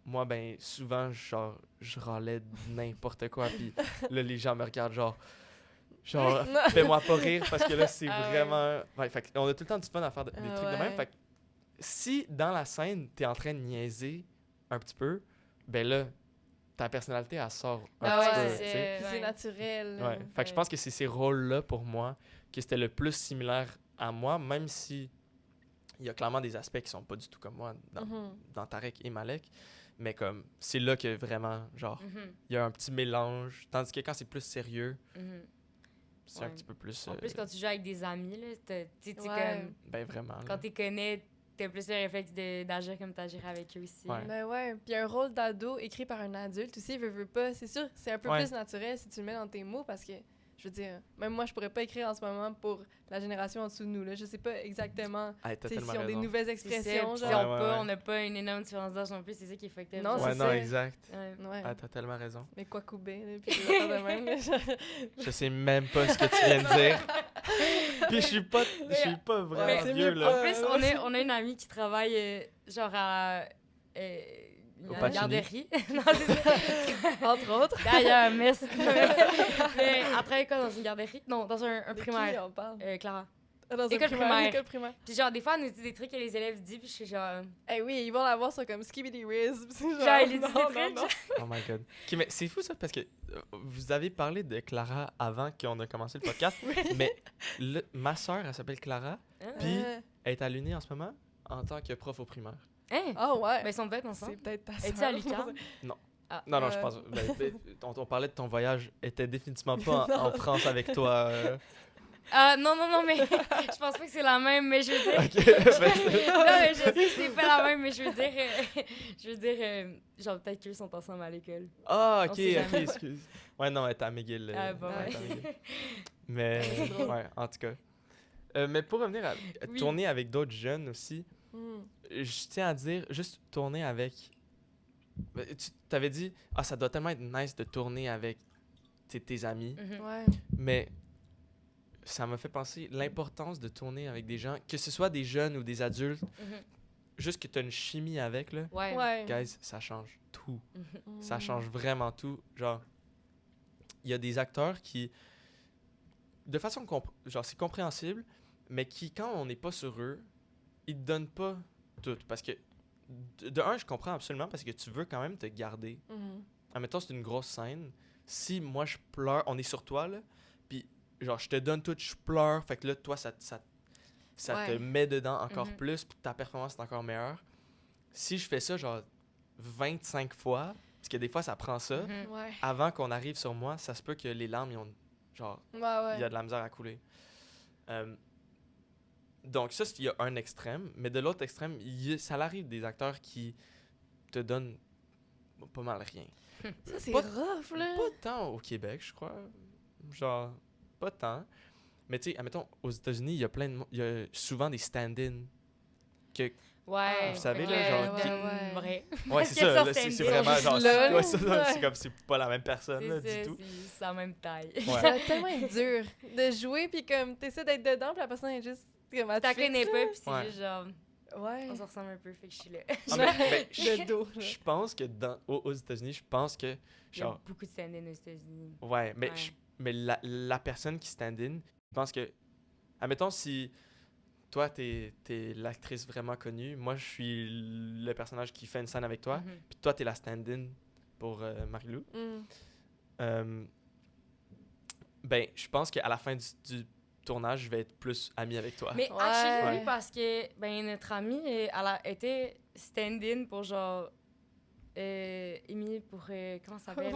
moi, ben, souvent, genre, je râlais de n'importe quoi, puis là, les gens me regardent, genre, fais-moi pas rire, parce que là, c'est Ah ouais. vraiment... Ouais, fait qu'on a tout le temps du fun à faire des trucs de même. Ouais. Fait que si, dans la scène, t'es en train de niaiser un petit peu, ben là, ta personnalité, elle sort un Ah petit ouais, peu, c'est tu sais. Puis c'est naturel. Ouais. Fait que je pense que c'est ces rôles-là, pour moi, que c'était le plus similaire à moi, même si il y a clairement des aspects qui sont pas du tout comme moi Mhm. dans Tarek et Malek. Mais comme, c'est là que vraiment, genre, Mhm. il y a un petit mélange. Tandis que quand c'est plus sérieux, Mhm. c'est un Ouais. petit peu plus... En plus, quand tu joues avec des amis, là, tu sais, Ouais. comme, Ben vraiment. là. quand tu les connais, t'as plus le réflexe d'agir comme t'agirais avec eux aussi. Ouais. Ben ouais, puis un rôle d'ado écrit par un adulte aussi, veut pas. C'est sûr, c'est un peu Ouais. plus naturel si tu le mets dans tes mots parce que, je veux dire, même moi, je pourrais pas écrire en ce moment pour la génération en dessous de nous, là. Je sais pas exactement, Hey, t'as tu sais, tellement s'ils ont des raison. nouvelles C'est ça, expressions, puis genre. Ouais. on n'a pas une énorme différence d'âge non plus, c'est ça qui est fucked up. Non, genre. Ouais, c'est non, ça. exact. Ouais. Ouais. Ah, t'as tellement raison. Mais quoi couper, là, puis des affaires de même, là, Je sais même pas ce que tu viens de dire. Puis je suis pas vraiment c'est vieux, mieux là. En plus, on a une amie qui travaille genre à Au la Pacini. garderie. Non, c'est ça. Entre autres. D'ailleurs, merci. Mais elle travaille quoi dans une garderie? Non, dans un De qui primaire. on parle? Clara. Ah, dans école primaire. École primaire. Puis genre, des fois, elle nous dit des trucs que les élèves disent, puis je suis genre... Eh oui, ils vont l'avoir sur comme Skibidi Riz. Genre, ils disent des trucs. genre. Oh my god. Ok, mais c'est fou ça parce que vous avez parlé de Clara avant qu'on a commencé le podcast, mais ma soeur, elle s'appelle Clara, puis elle est à l'UNI en ce moment en tant que prof au primaire. Hein? Ah ouais. Ben, ils sont peut-être c'est ensemble. peut-être ta Es-tu sœur. à l'UQAM? Non. Ah. Non, je Euh. pense. On parlait de ton voyage, elle était définitivement pas en France avec toi. Non, mais je pense pas que c'est la même, mais je veux dire... Ok. Non, mais je sais que c'est pas la même, mais je veux dire, genre, peut-être qu'eux sont ensemble à l'école. Ah, On ok, sait jamais. excuse. Ouais, non, elle était à McGill. Ah, bon, elle ouais. était à McGill. Mais, C'est drôle. ouais, en tout cas. Mais pour revenir à Oui. tourner avec d'autres jeunes aussi, Hmm. je tiens à dire, juste tourner avec. Tu t'avais dit, ça doit tellement être nice de tourner avec tes amis, Mhm. Ouais. mais ça m'a fait penser l'importance de tourner avec des gens, que ce soit des jeunes ou des adultes, Mhm. juste que tu as une chimie avec, là. Ouais. Ouais. Guys, ça change tout. Mhm. Ça change vraiment tout. Genre, il y a des acteurs qui, de façon, genre, c'est compréhensible, mais qui, quand on n'est pas sur eux, ils te donnent pas tout. Parce que, de un, je comprends absolument, parce que tu veux quand même te garder. Mhm. Admettons, c'est une grosse scène. Si moi, je pleure, on est sur toi, là, puis genre, je te donne tout, je pleure, fait que là, toi, ça te Ouais. met dedans encore Mhm. plus, puis ta performance est encore meilleure. Si je fais ça, genre, 25 fois, parce que des fois, ça prend ça, Mhm. Ouais. avant qu'on arrive sur moi, ça se peut que les larmes, ils ont, genre, Ouais, il y a ouais. de la misère à couler. Donc ça, il y a un extrême, mais de l'autre extrême, ça arrive des acteurs qui te donnent pas mal rien. Ça, c'est Pas- rough, là. Pas tant au Québec, je crois. Genre, pas tant. Mais tu sais, admettons, aux États-Unis, il y a il y a souvent des stand-in. Ouais. Vous savez, fait là, que, genre, ouais. vrai. Ouais, Est-ce c'est que ça. ça, Là, c'est c'est une vraiment chose genre. là? Ouais, ça, Ouais. c'est comme, c'est pas la même personne, là, C'est du ça, tout. c'est la même taille. Ouais. Ça va tellement être dur de jouer, puis comme, t'essaies d'être dedans, puis la personne est juste comme à T'as te fixe, connais là. pas, puis c'est Ouais. juste genre, Ouais. on se ressemble un peu, fait que je suis là. Ah, mais De dos, là. je pense que aux États-Unis, je pense que. Il y a Genre, beaucoup de stand-in aux États-Unis. ouais, mais, Ouais. mais la personne qui stand-in, je pense que. Admettons, si toi, t'es l'actrice vraiment connue, moi, je suis le personnage qui fait une scène avec toi, Mhm. puis toi, t'es la stand-in pour Marie-Lou. Mm. Ben, je pense qu'à la fin du tournage, je vais être plus ami avec toi. Mais Ouais. actually, oui, Ouais. parce que ben, notre amie, elle a été stand-in pour genre. Émilie pour. Comment ça s'appelle?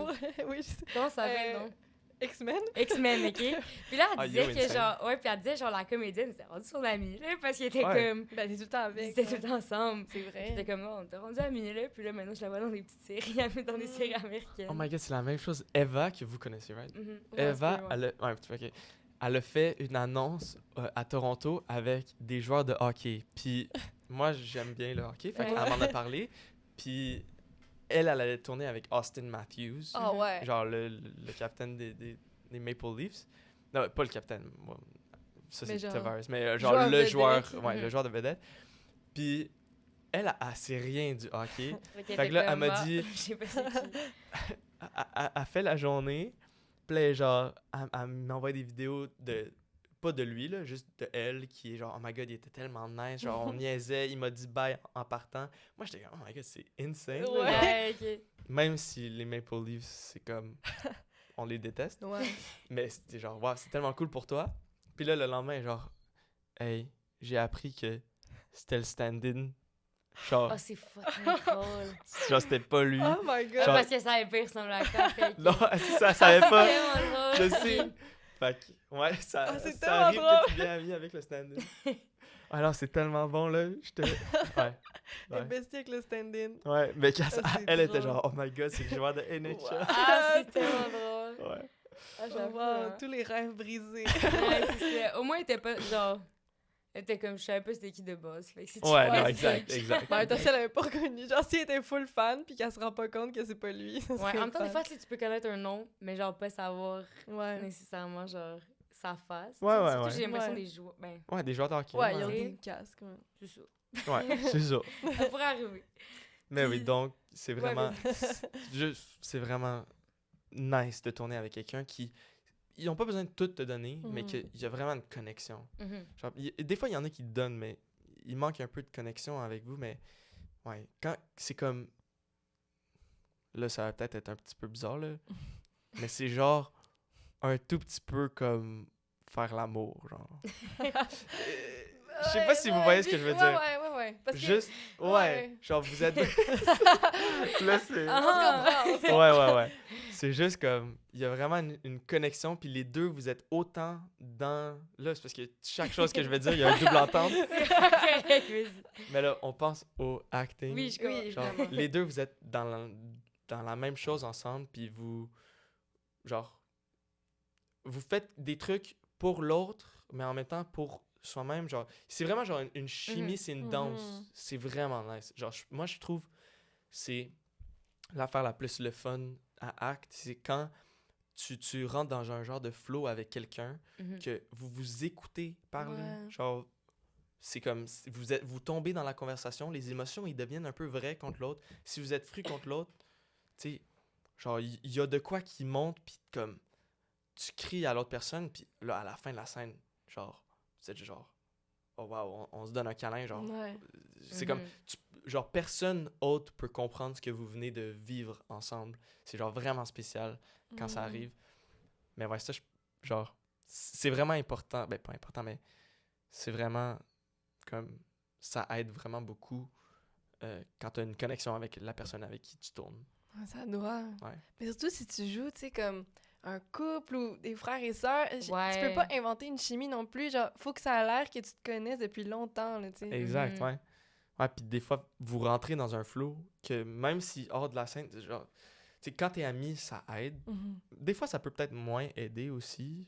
Oui, je sais. Comment ça s'appelle, Euh, non? X-Men? X-Men, ok? Puis là, elle Ah, disait yo, que insane. genre. Ouais, puis elle disait genre la comédienne, c'était rendu son amie, là, parce qu'elle était Ouais. comme. Ben, t'es tout le temps avec. Ils étaient ouais. tout le temps ensemble. C'est J'étais vrai. comme, oh, on t'a rendu amie, là. Puis là, maintenant, je la vois dans des petites séries, dans des séries américaines. Oh my god, c'est la même chose. Eva, que vous connaissez, right? Mhm. Ouais, Eva, c'est vrai, elle a, ouais, ok. Elle a fait une annonce à Toronto avec des joueurs de hockey. Puis moi, j'aime bien le hockey, fait Ouais. qu'elle m'en a parlé. Puis elle allait tourner avec Austin Matthews, Ah ouais. genre le capitaine des Maple Leafs. Non, pas le capitaine, moi, ça Mais c'est genre, Tavares, mais genre joueur le vedette. joueur, ouais, Mhm. le joueur de vedette. Puis elle sait rien du hockey. Fait, Fait que là, elle m'a dit- Je sais pas c'est qui. Elle fait la journée, puis là, genre, elle m'envoie des vidéos de, pas de lui, là, juste de elle, qui est genre, oh my god, il était tellement nice, genre, on niaisait, il m'a dit bye en partant. Moi, j'étais comme, oh my god, c'est insane. là, genre. Ouais, ok. Même si les Maple Leafs, c'est comme, on les déteste, Ouais. mais c'était genre, wow, c'est tellement cool pour toi. Puis là, le lendemain, genre, hey, j'ai appris que c'était le stand-in. Genre, Oh, c'est fucking drôle. genre c'était pas lui. Oh my god. Ouais, Genre- parce que ça avait pas ressemblé à quoi. Fait que- Non, c'est ça, elle savait pas. C'est tellement drôle. Je sais. Fait que, ouais, ça, Ah, c'est ça tellement arrive drôle. que tu viens ami avec le stand-in. Alors, c'est tellement bon, là. J'étais. Ouais. Elle Ouais. bestie avec le stand-in. Ouais, mais Ah, c'est elle était drôle. genre, oh my god, c'est le joueur de NHL. Ah, c'est tellement drôle. Ouais. Ah, j'avoue, wow, hein. tous les rêves brisés. Ouais, c'est ça. Au moins, elle était pas, genre... Elle était comme, je savais pas c'était qui de base. Fait que si tu Ouais, vois, non, c'est exact, ça. exact. En même temps, si elle avait pas reconnu, genre si elle était full fan puis qu'elle se rend pas compte que c'est pas lui, ça Ouais, serait en même temps, des fun. fois, tu sais, tu peux connaître un nom, mais genre pas savoir Ouais. nécessairement, genre, sa face. Ouais, tu sais. ouais, Surtout, ouais. j'ai l'impression Ouais. des joueurs. Ben, Ouais, des joueurs de hockey. Ouais, ils ont ouais. des casques. Ouais. c'est ça. Ouais, c'est ça. Ça pourrait arriver. Mais oui, Puis- donc, c'est Ouais, vraiment... vas-y. c'est vraiment nice de tourner avec quelqu'un qui... Ils n'ont pas besoin de tout te donner, mais Mhm. qu'il y a vraiment une connexion. Mhm. Genre, des fois, il y en a qui te donnent, mais il manque un peu de connexion avec vous, mais ouais, quand c'est comme... Là, ça va peut-être être un petit peu bizarre, là, mais c'est genre un tout petit peu comme faire l'amour, genre. Je sais pas si vous voyez ce que je veux dire. Ouais. Parce que... Juste, ouais, ouais. genre vous êtes... Là, c'est... Ah, on se comprend. Ouais. C'est juste comme, il y a vraiment une connexion, puis les deux, vous êtes autant dans... Là, c'est parce que chaque chose que je vais dire, il y a un double entente. Vas-y. Mais là, on pense au acting. Oui, je comprends. Oui, Genre, évidemment. les deux, vous êtes dans la même chose ensemble, puis vous... Genre, vous faites des trucs pour l'autre, mais en même temps pour soi-même. Genre, c'est vraiment genre une chimie, Mhm. c'est une danse. Mhm. C'est vraiment nice. Genre, moi, je trouve c'est l'affaire la plus le fun à Act, c'est quand tu rentres dans un genre de flow avec quelqu'un, Mhm. que vous vous écoutez parler. Ouais. Genre, c'est comme, vous tombez dans la conversation, les émotions, ils deviennent un peu vraies contre l'autre. Si vous êtes fru contre l'autre, tu sais, genre, il y a de quoi qui monte, puis comme, tu cries à l'autre personne, puis là, à la fin de la scène, genre, vous êtes genre, oh wow, on se donne un câlin, genre, Ouais. c'est comme, Mhm. genre, personne autre peut comprendre ce que vous venez de vivre ensemble. C'est genre vraiment spécial quand ça Mhm. arrive. Mais ouais, ça, genre, c'est vraiment important. Ben, pas important, mais c'est vraiment comme, ça aide vraiment beaucoup quand tu as une connexion avec la personne avec qui tu tournes. Ouais, ça doit. Ouais. Mais surtout si tu joues, tu sais, comme un couple ou des frères et sœurs, tu Ouais. peux pas inventer une chimie non plus. Genre, faut que ça a l'air que tu te connaisses depuis longtemps, là, tu sais. Exact, Mhm. ouais. Ouais, puis des fois, vous rentrez dans un flow que même si hors de la scène, genre, tu sais, quand t'es ami, ça aide. Mhm. Des fois, ça peut peut-être moins aider aussi.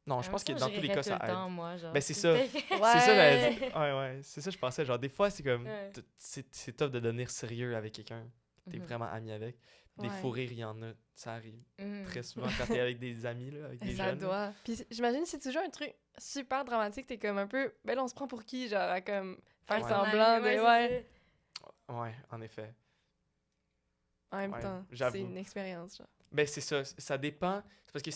Non, je En pense que même temps, dans tous les j'irais cas, tout ça le aide. temps, moi, genre, Ben, c'est si ça. c'était- C'est ça, j'allais Ouais. dire. Ouais, c'est ça, je pensais. Genre, des fois, c'est comme, Ouais. c'est tough de devenir sérieux avec quelqu'un que t'es Mhm. vraiment ami avec. Des Ouais. fous rires, il y en a, ça arrive Mhm. très souvent quand t'es avec des amis, là, avec des Ça jeunes. doit. Puis j'imagine si tu joues un truc super dramatique, t'es comme un peu. Ben là, on se prend pour qui? Genre, à comme faire Ouais. semblant de. Ouais, Ouais. Ouais, en effet. En même Ouais, temps, j'avoue. c'est une expérience, genre. Ben, c'est ça, ça dépend. C'est parce que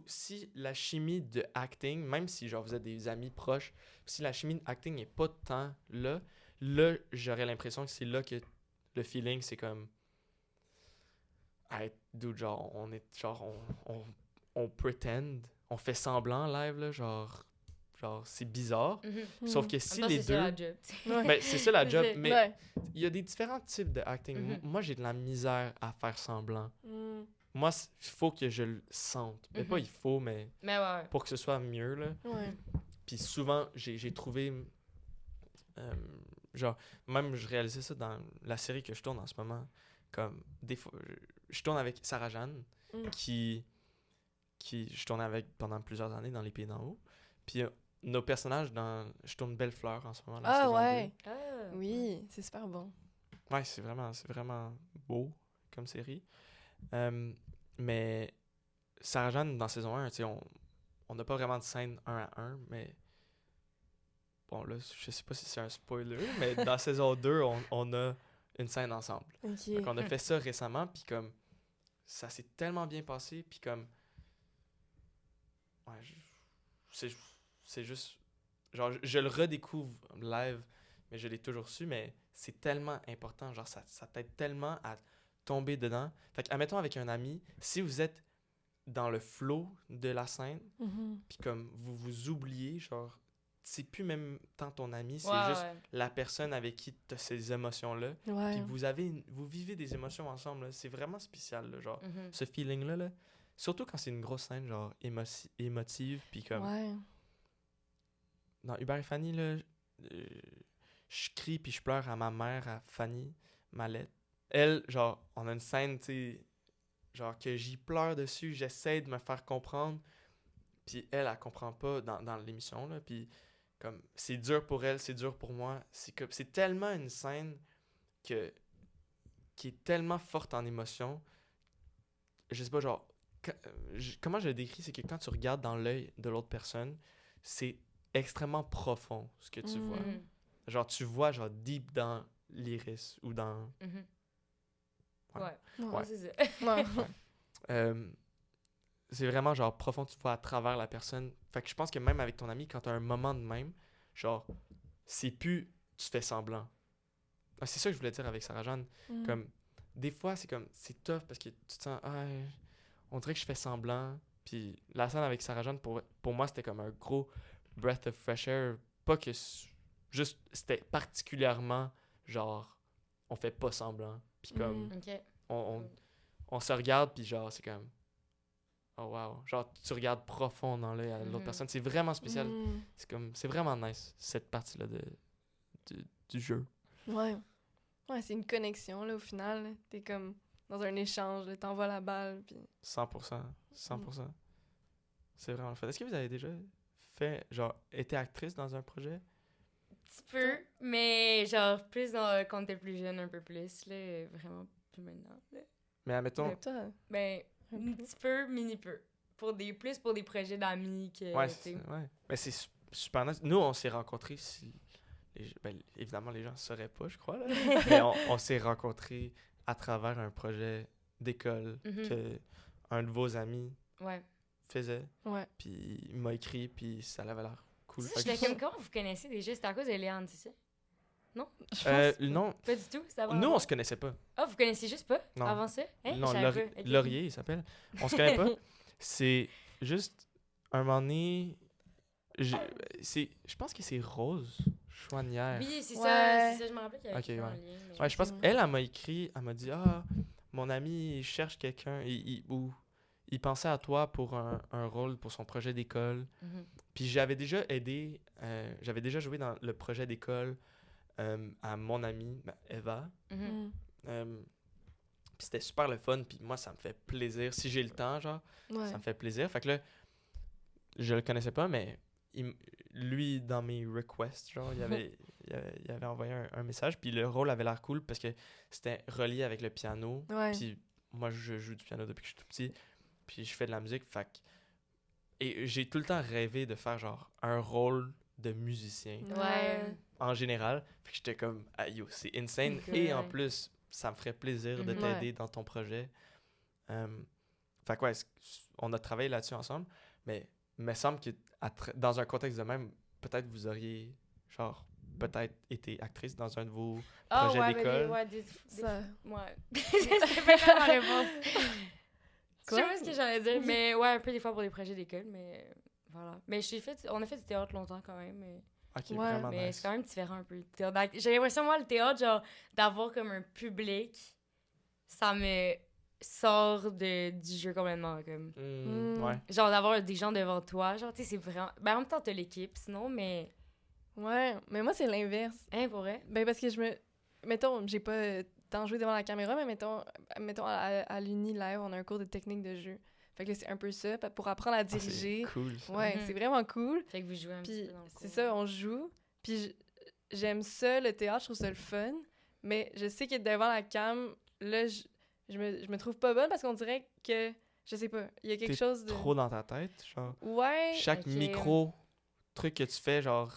si la chimie de acting, même si genre vous êtes des amis proches, si la chimie de acting n'est pas tant là, j'aurais l'impression que c'est là que le feeling, c'est comme. Hey, dude, genre, on est. Genre, on pretend, on fait semblant live, là, genre, c'est bizarre. Mhm. Sauf que En si même temps, les c'est ça, deux. la job, tu sais. Ouais. Ben, c'est ça la job, C'est- mais Ouais. il y a des différents types de acting. Mhm. Moi, j'ai de la misère à faire semblant. Mm. Moi, il faut que je le sente. Mais pas Mhm. il faut, mais Mais ouais. pour que ce soit mieux, là. Ouais. Puis souvent, j'ai trouvé... genre, même je réalisais ça dans la série que je tourne en ce moment. Comme, des fois, je tourne avec Sarah Jeanne, Mm. qui je tournais avec pendant plusieurs années dans Les Pays d'en haut. Puis nos personnages je tourne Belle Fleur en ce moment. La Ah saison ouais. 2. Ah. Oui, c'est super bon. Ouais, c'est vraiment beau comme série. Mais Sarah Jeanne, dans saison 1, tu sais, on n'a pas vraiment de scène 1 à 1, mais bon, là, je sais pas si c'est un spoiler, mais dans saison 2, on a une scène ensemble. Ok. Donc, on a fait ça récemment, puis comme, ça s'est tellement bien passé, puis comme, ouais, c'est juste, genre, je le redécouvre live, mais je l'ai toujours su, mais c'est tellement important, genre, ça t'aide tellement à tomber dedans. Fait que, admettons, avec un ami, si vous êtes dans le flow de la scène, Mhm. puis comme, vous vous oubliez, genre, c'est plus même tant ton ami, c'est Ouais, juste ouais. la personne avec qui tu as ces émotions-là. Ouais. Puis vous vivez des émotions ensemble, là. C'est vraiment spécial, là, genre, Mhm. ce feeling-là, là. Surtout quand c'est une grosse scène, genre, émotive, puis comme, Ouais. dans Hubert et Fanny, là, je crie puis je pleure à ma mère, à Fanny Mallette. Elle, genre, on a une scène, tu sais, genre que j'y pleure dessus, j'essaie de me faire comprendre, puis elle comprend pas dans l'émission, là, puis comme, c'est dur pour elle, c'est dur pour moi, c'est tellement une scène qui est tellement forte en émotion, je sais pas, genre, comment je le décris, c'est que quand tu regardes dans l'œil de l'autre personne, c'est extrêmement profond, ce que tu vois. Mhm. Genre, tu vois, genre, deep dans l'iris ou dans... Mhm. Ouais. Ouais. Ouais. Ouais, c'est ça. Ouais. C'est vraiment, genre, profond, tu vois à travers la personne. Fait que je pense que même avec ton ami, quand t'as un moment de même, genre, c'est plus... Tu fais semblant. Ah, c'est ça que je voulais dire avec Sarah-Jeanne. Mm. Comme, des fois, c'est comme... C'est tough parce que tu te sens... Ah, on dirait que je fais semblant. Puis la scène avec Sarah-Jeanne, pour moi, c'était comme un gros breath of fresh air. Pas que... Juste, c'était particulièrement, genre, on fait pas semblant. Puis comme, OK. on se regarde, puis genre, c'est comme... Oh wow. Genre, tu regardes profond dans l'œil à l'autre personne. C'est vraiment spécial. Mm. C'est vraiment nice, cette partie-là du jeu. Ouais. Ouais, c'est une connexion, là, au final. Là. T'es comme dans un échange, là, t'envoies la balle, puis... 100%. 100%. C'est vraiment le fun. Est-ce que vous avez déjà fait, genre, été actrice dans un projet? Un petit peu, mais genre plus quand t'es plus jeune, un peu plus, là, vraiment plus maintenant. Là. Mais admettons... Mais toi... Ben, Un un peu. petit peu, mini peu. Plus pour des projets d'amis que, Ouais, tu sais. ouais. Mais c'est super nice. Nous, on s'est rencontrés, évidemment, les gens ne sauraient pas, je crois, là. Mais on s'est rencontrés à travers un projet d'école Mhm. que un de vos amis Ouais. faisait. Ouais. Puis il m'a écrit, puis ça avait l'air cool. Ça, Fait que- j'étais comme, comment vous connaissez déjà? C'était à cause de Léane, c'est ça? Je pense... non, Pas du tout, c'est avant. nous, on se connaissait pas. Ah, vous connaissiez juste pas? Non. Avant ça? Hein? Non, Je savais pas. Ok. Laurier, il s'appelle. On se connaît pas. C'est juste, un moment donné, je pense que c'est Rose Chouanière. Oui, c'est Ouais. ça, je me rappelais qu'il y avait Ok, écrit en ouais. lien. mais- Ouais, je pense Effectivement. qu'elle m'a écrit, elle m'a dit « Ah, mon ami, il cherche quelqu'un, ou il pensait à toi pour un rôle pour son projet d'école. » Mhm. Puis j'avais déjà aidé, j'avais déjà joué dans le projet d'école à mon amie, Eva. Mhm. Mm. Puis c'était super le fun, puis moi, ça me fait plaisir. Si j'ai le temps, genre, Ouais. ça me fait plaisir. Fait que là, je le connaissais pas, mais lui, dans mes requests, genre, il avait envoyé un message, puis le rôle avait l'air cool parce que c'était relié avec le piano. Ouais. Puis moi, je joue du piano depuis que je suis tout petit, puis je fais de la musique, fait que... Et j'ai tout le temps rêvé de faire, genre, un rôle de musicien, Ouais. en général. Fait que j'étais comme, ah, yo, c'est insane. Cool, Et en ouais. plus, ça me ferait plaisir de Mhm. t'aider Ouais. dans ton projet. Fait que ouais, on a travaillé là-dessus ensemble, mais il me semble que dans un contexte de même, peut-être vous auriez, genre, peut-être été actrice dans un de vos Ah, projets ouais, d'école. Ouais, des... Ça... Ouais. C'était pas ça ma réponse. Je Quoi? sais pas ce que j'allais dire, mais ouais, un peu des fois pour des projets d'école, mais voilà. Mais on a fait du théâtre longtemps quand même, mais, Ok, Ouais, vraiment mais nice. c'est quand même différent un peu. J'ai l'impression, moi, le théâtre, genre, d'avoir comme un public, ça me sort du jeu complètement, comme. Ouais. Genre, d'avoir des gens devant toi, genre, tu sais, c'est vraiment... Ben, en même temps, t'as l'équipe, sinon, mais... Ouais, mais moi, c'est l'inverse. Hein, pour vrai? Ben, parce que mettons, j'ai pas tant joué devant la caméra, mais mettons à l'Uni Live, on a un cours de technique de jeu. Fait que là, c'est un peu ça, pour apprendre à Ah, diriger. c'est cool, ça. Ouais, Mhm. c'est vraiment cool. Fait que vous jouez un petit Puis peu dans le c'est cours. ça, on joue. Puis j'aime ça, le théâtre, je trouve ça le fun. Mais je sais que devant la cam, là, je me trouve pas bonne parce qu'on dirait que, je sais pas, il y a quelque T'es chose de... trop dans ta tête, genre. Ouais, Chaque Ok. micro truc que tu fais, genre,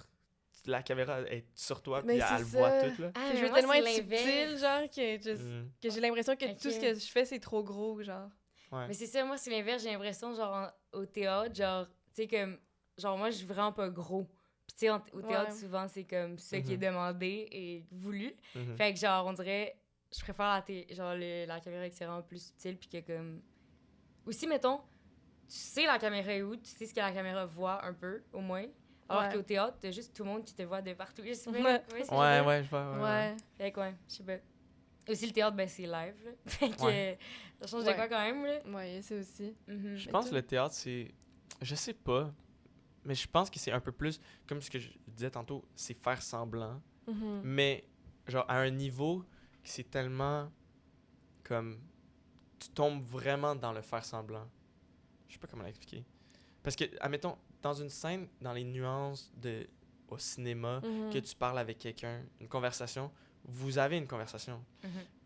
la caméra est sur toi, Mais puis c'est elle voit ça. tout, là. Ah, je mais veux moi, tellement c'est être l'inverse. subtile, genre, que j'ai l'impression que Ok. tout ce que je fais, c'est trop gros, genre. Ouais. Mais c'est ça, moi, c'est l'inverse. J'ai l'impression, genre, au théâtre, genre, tu sais, comme, genre, moi, je suis vraiment pas gros. Puis, tu sais, au théâtre, Ouais. souvent, c'est comme ce qui est Mhm. demandé et voulu. Mhm. Fait que, genre, on dirait, je préfère la caméra qui c'est vraiment plus subtile, puis que, comme. Aussi, mettons, tu sais la caméra est où, tu sais ce que la caméra voit un peu, au moins. Alors Ouais. qu'au théâtre, t'as juste tout le monde qui te voit de partout. Je sais pas. Ouais. Ouais, c'est ce que je veux Ouais, dire. ouais, je vois. Ouais. Fait que, ouais, je sais pas. Aussi, le théâtre, ben, c'est live, là. Fait que, Ouais. ça change Ouais. de quoi quand même, là. Ouais, il y a ça aussi. Mhm. Je Mais pense que toi? le théâtre, c'est... Je sais pas, mais je pense que c'est un peu plus, comme ce que je disais tantôt, c'est faire semblant, Mhm. mais genre à un niveau qui c'est tellement comme tu tombes vraiment dans le faire semblant. Je sais pas comment l'expliquer. Parce que, admettons, dans une scène, dans les nuances au cinéma, que tu parles avec quelqu'un, une conversation, vous avez une conversation.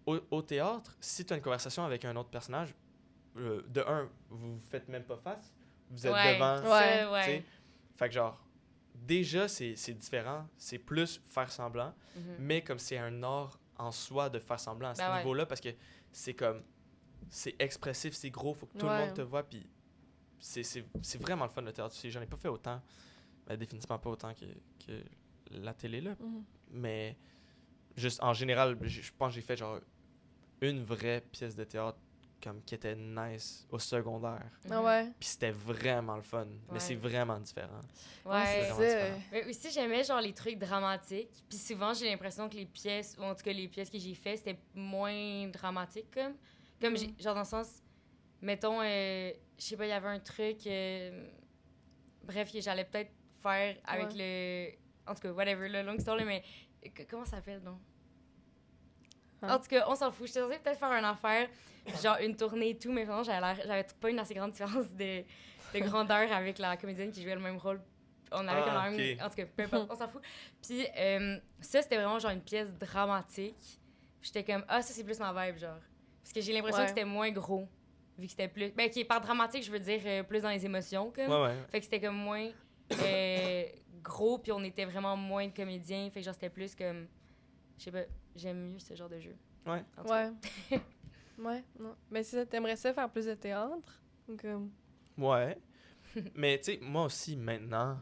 Au théâtre, si tu as une conversation avec un autre personnage, de un, vous faites même pas face, vous êtes devant. Ouais. Tu sais. Fait que genre, déjà, c'est différent. C'est plus faire semblant, mais comme c'est un art en soi de faire semblant à ce niveau-là, parce que c'est comme, c'est expressif, c'est gros, faut que tout le monde te voit, puis c'est vraiment le fun le théâtre. J'en ai pas fait autant, mais définitivement pas autant que la télé, là. Mais juste en général, je pense que j'ai fait genre une vraie pièce de théâtre comme qui était nice au secondaire. Puis c'était vraiment le fun, mais c'est vraiment différent. Ouais, c'est vraiment différent. Mais aussi, j'aimais genre les trucs dramatiques. Puis souvent, j'ai l'impression que les pièces, ou en tout cas les pièces que j'ai faites, c'était moins dramatique comme genre dans le sens, mettons, je sais pas, il y avait un truc, bref, que j'allais peut-être faire avec le, en tout cas, whatever, le long story, mais comment ça s'appelle, non? En tout cas, on s'en fout. J'étais censée peut-être faire une affaire, genre une tournée et tout, mais vraiment, j'avais pas une assez grande différence de grandeur avec la comédienne qui jouait le même rôle. On avait comme la même... En tout cas, peu importe, on s'en fout. Puis ça, c'était vraiment genre une pièce dramatique. J'étais comme, ça, c'est plus ma vibe, genre. Parce que j'ai l'impression que c'était moins gros, vu que c'était plus... Ben, par dramatique, je veux dire plus dans les émotions, comme. Fait que c'était comme moins gros, puis on était vraiment moins de comédiens. Fait que genre, c'était plus comme... Je sais pas, j'aime mieux ce genre de jeu. Ouais, non. Mais si t'aimerais ça faire plus de théâtre? Comme... Ouais. Mais tu sais, moi aussi, maintenant,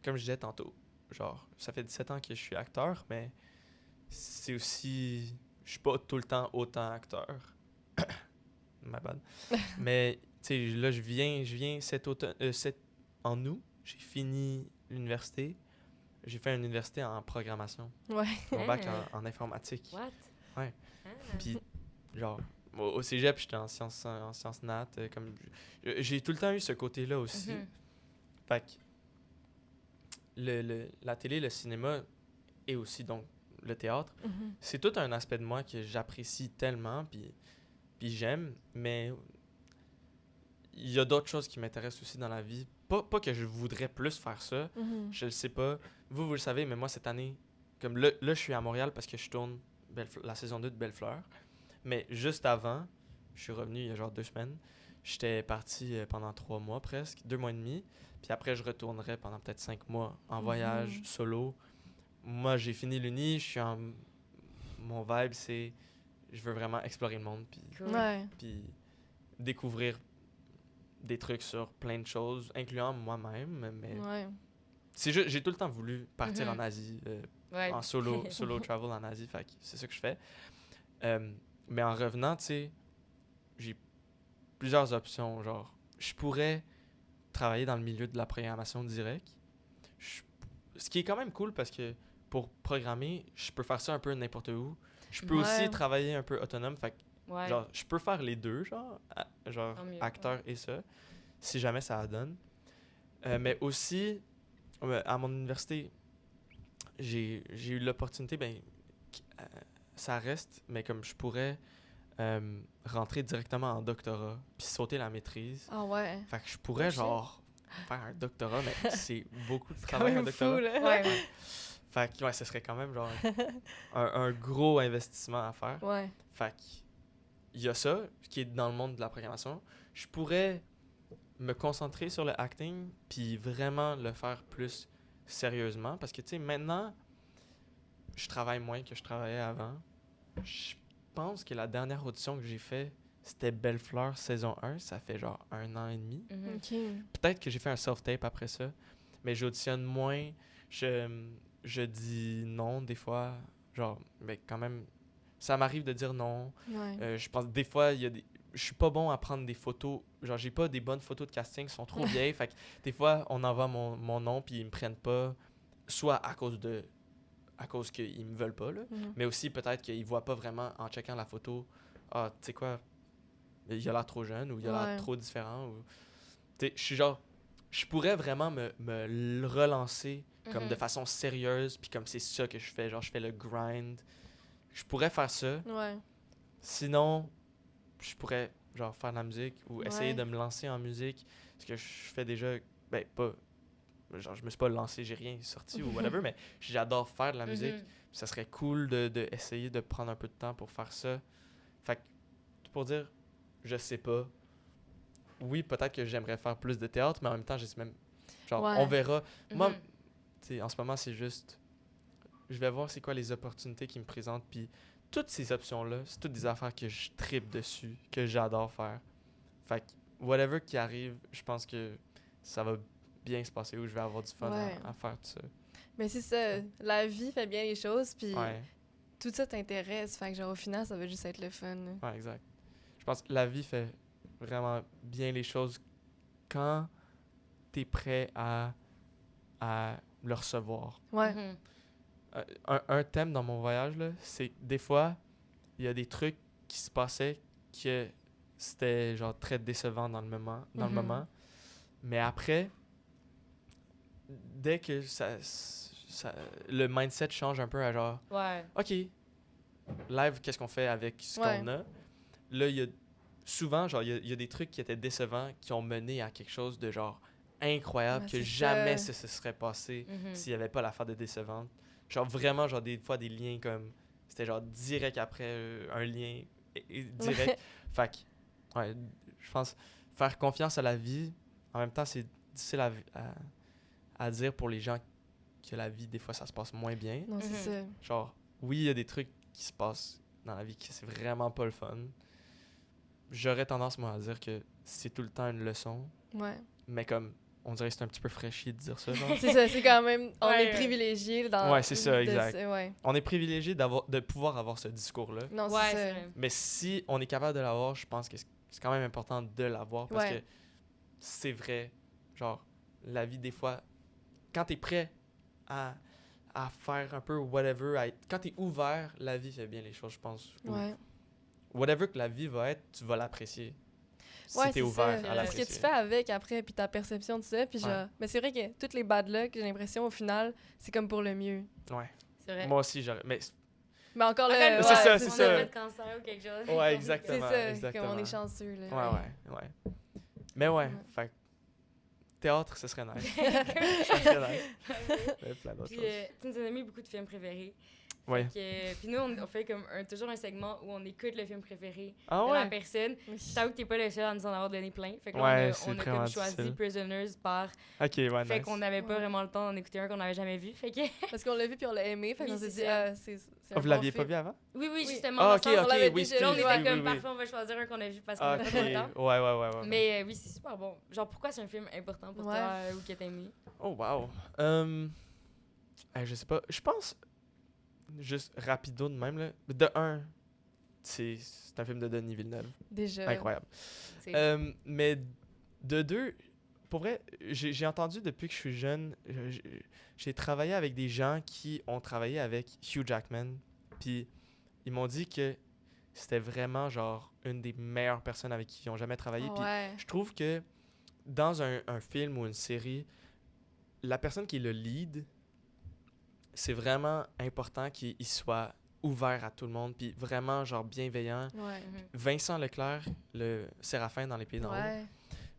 comme je disais tantôt, genre, ça fait 17 ans que je suis acteur, mais c'est aussi... Je suis pas tout le temps autant acteur. My bad. Mais, tu sais, là, je viens cet automne... en août, j'ai fini l'université. J'ai fait une université en programmation. Mon bac en informatique. What? Ouais. Puis, genre, au cégep, j'étais en sciences nat. Comme, j'ai tout le temps eu ce côté-là aussi. Fait que la télé, le cinéma et aussi donc le théâtre, c'est tout un aspect de moi que j'apprécie tellement, puis j'aime, mais il y a d'autres choses qui m'intéressent aussi dans la vie. Pas que je voudrais plus faire ça, je le sais pas. Vous le savez, mais moi, cette année, comme là, je suis à Montréal parce que je tourne la saison 2 de Belle-Fleur. Mais juste avant, je suis revenu il y a genre 2 semaines. J'étais parti pendant 3 mois presque, 2 mois et demi. Puis après, je retournerai pendant peut-être 5 mois en voyage, solo. Moi, j'ai fini l'uni, mon vibe, c'est... Je veux vraiment explorer le monde, puis découvrir des trucs sur plein de choses, incluant moi-même, mais j'ai tout le temps voulu partir en Asie, en solo travel en Asie, fait que c'est ça que je fais. Mais en revenant, tu sais, j'ai plusieurs options, genre, je pourrais travailler dans le milieu de la programmation directe, ce qui est quand même cool parce que pour programmer, je peux faire ça un peu n'importe où. Je peux aussi travailler un peu autonome, fait que genre, je peux faire les deux, genre acteur et ça, si jamais ça donne. Mais aussi, à mon université, j'ai eu l'opportunité, ça reste, mais comme je pourrais rentrer directement en doctorat, puis sauter la maîtrise. Ah ouais. Fait que je pourrais, genre, faire un doctorat, mais c'est beaucoup de travail, un doctorat. Fou, là. Fait que, ce serait quand même, genre, un gros investissement à faire. Fait que, il y a ça, qui est dans le monde de la programmation. Je pourrais me concentrer sur le acting, puis vraiment le faire plus sérieusement. Parce que, tu sais, maintenant, je travaille moins que je travaillais avant. Je pense que la dernière audition que j'ai fait, c'était Belle-Fleur saison 1. Ça fait genre 1 an et demi. Peut-être que j'ai fait un self-tape après ça, mais j'auditionne moins. Je dis non des fois. Genre, mais quand même, ça m'arrive de dire non. Je pense des fois, je suis pas bon à prendre des photos. Genre, j'ai pas des bonnes photos de casting, elles sont trop vieilles. Fait que des fois, on envoie mon nom, puis ils me prennent pas. Soit à cause qu'ils me veulent pas, là. Mais aussi peut-être qu'ils voient pas vraiment en checkant la photo. Ah, tu sais quoi, il a l'air trop jeune ou il a l'air trop différent. Tu sais, je suis genre, je pourrais vraiment me relancer comme de façon sérieuse, puis comme c'est ça que je fais, genre je fais le grind. Je pourrais faire ça. Sinon, je pourrais genre faire de la musique ou Ouais. essayer de me lancer en musique, ce que je fais déjà, ben pas, genre je me suis pas lancé, j'ai rien sorti ou whatever, mais j'adore faire de la musique. Mhm. Ça serait cool de essayer de prendre un peu de temps pour faire ça. Fait que, tout pour dire, je sais pas. Oui, peut-être que j'aimerais faire plus de théâtre, mais en même temps, je sais même, genre, Ouais. on verra. Moi, Mhm. tu sais, en ce moment, c'est juste, je vais voir c'est quoi les opportunités qui me présentent, puis toutes ces options-là, c'est toutes des affaires que je tripe dessus, que j'adore faire. Fait que, whatever qui arrive, je pense que ça va bien se passer, ou je vais avoir du fun Ouais. à faire tout ça. Mais c'est ça, la vie fait bien les choses, puis Ouais, tout ça t'intéresse. Fait que genre, au final, ça va juste être le fun. ouais, exact. Je pense que la vie fait vraiment bien les choses quand t'es prêt à le recevoir. Ouais. Mhm. Un thème dans mon voyage, là, c'est que des fois, il y a des trucs qui se passaient que c'était genre très décevant dans le moment. Mhm. Mais après, dès que le mindset change un peu à genre, Ouais. OK, live, qu'est-ce qu'on fait avec ce Ouais. qu'on a? Là, il y a souvent, genre, il y a des trucs qui étaient décevants qui ont mené à quelque chose de genre incroyable Ouais, que c'est jamais ça. ça se serait passé Mhm. s'il n'y avait pas l'affaire de décevante. Genre vraiment, genre des fois des liens comme, c'était genre direct après un lien direct. Fait que, ouais, je pense, faire confiance à la vie, en même temps, c'est difficile à dire pour les gens que la vie, des fois, ça se passe moins bien. Non, c'est ça. Genre, oui, il y a des trucs qui se passent dans la vie qui c'est vraiment pas le fun. J'aurais tendance, moi, à dire que c'est tout le temps une leçon, Ouais. mais comme, on dirait que c'est un petit peu fraîchier de dire ça, genre. C'est ça, c'est quand même. On Ouais. est privilégié dans. Ouais, c'est ça, exact. Ouais. On est privilégié de pouvoir avoir ce discours-là. Non, Ouais, c'est c'est ça. vrai. Mais si on est capable de l'avoir, je pense que c'est quand même important de l'avoir parce Ouais. que c'est vrai. Genre, la vie, des fois, quand t'es prêt à faire un peu whatever, quand t'es ouvert, la vie fait bien les choses, je pense. Ou Ouais. whatever que la vie va être, tu vas l'apprécier. Si Ouais, t'es c'est ouvert ça. à Ce l'apprécier. que tu fais avec après, puis ta perception de ça, puis genre. Ouais. Mais c'est vrai que toutes les bad luck, j'ai l'impression, au final, c'est comme pour le mieux. Ouais. C'est vrai. Moi aussi, j'aurais. Mais Mais encore Encore là. une C'est fois, ça, on c'est a ça. fait de cancer ou quelque chose. Ouais, exactement. C'est ça, exactement. comme on est chanceux, là. ouais. Mais ouais, Ouais. fait que théâtre, ce serait nice. Ce serait nice. Mais plein d'autres Puis, choses. tu nous as mis beaucoup de films préférés. Ouais. Puis nous, on fait comme toujours un segment où on écoute le film préféré Ah de la ouais? personne. Oui. Je t'avoue que t'es pas le seul à nous en avoir donné plein. Fait que Ouais, là, c'est on a vraiment comme choisi difficile. Prisoners par... Ok, ouais, Fait nice. qu'on n'avait pas Ouais. vraiment le temps d'en écouter un qu'on n'avait jamais vu. Fait que... Parce qu'on l'a vu, puis on l'a aimé, fait Oui, qu'on s'est c'est dit, ça. ah, c'est. Oh, vous l'aviez pas vu avant? Oui, Oui. justement. Ah, dans ok, le sens, on l'avait ok, oui, déjà là, on vu, était ouais, comme, oui. parfois, on va choisir un qu'on a vu parce qu'on Ah, a ok, pas trop le temps. ouais. Mais oui, c'est super bon. Genre, pourquoi c'est un film important pour Ouais. toi ou que t'as aimé? Oh, wow. Je sais pas. Je pense, juste rapido de même, là. De un, c'est un film de Denis Villeneuve. Déjà. Incroyable. C'est- Mais de deux, pour vrai, j'ai entendu depuis que je suis jeune, j'ai travaillé avec des gens qui ont travaillé avec Hugh Jackman. Puis ils m'ont dit que c'était vraiment genre une des meilleures personnes avec qui ils ont jamais travaillé. Ah Puis ouais. je trouve que dans un film ou une série, la personne qui est le lead, c'est vraiment important qu'il soit ouvert à tout le monde, puis vraiment genre bienveillant. Ouais. Mhm. Vincent Leclerc, le Séraphin dans Les Pays d'en haut, Ouais.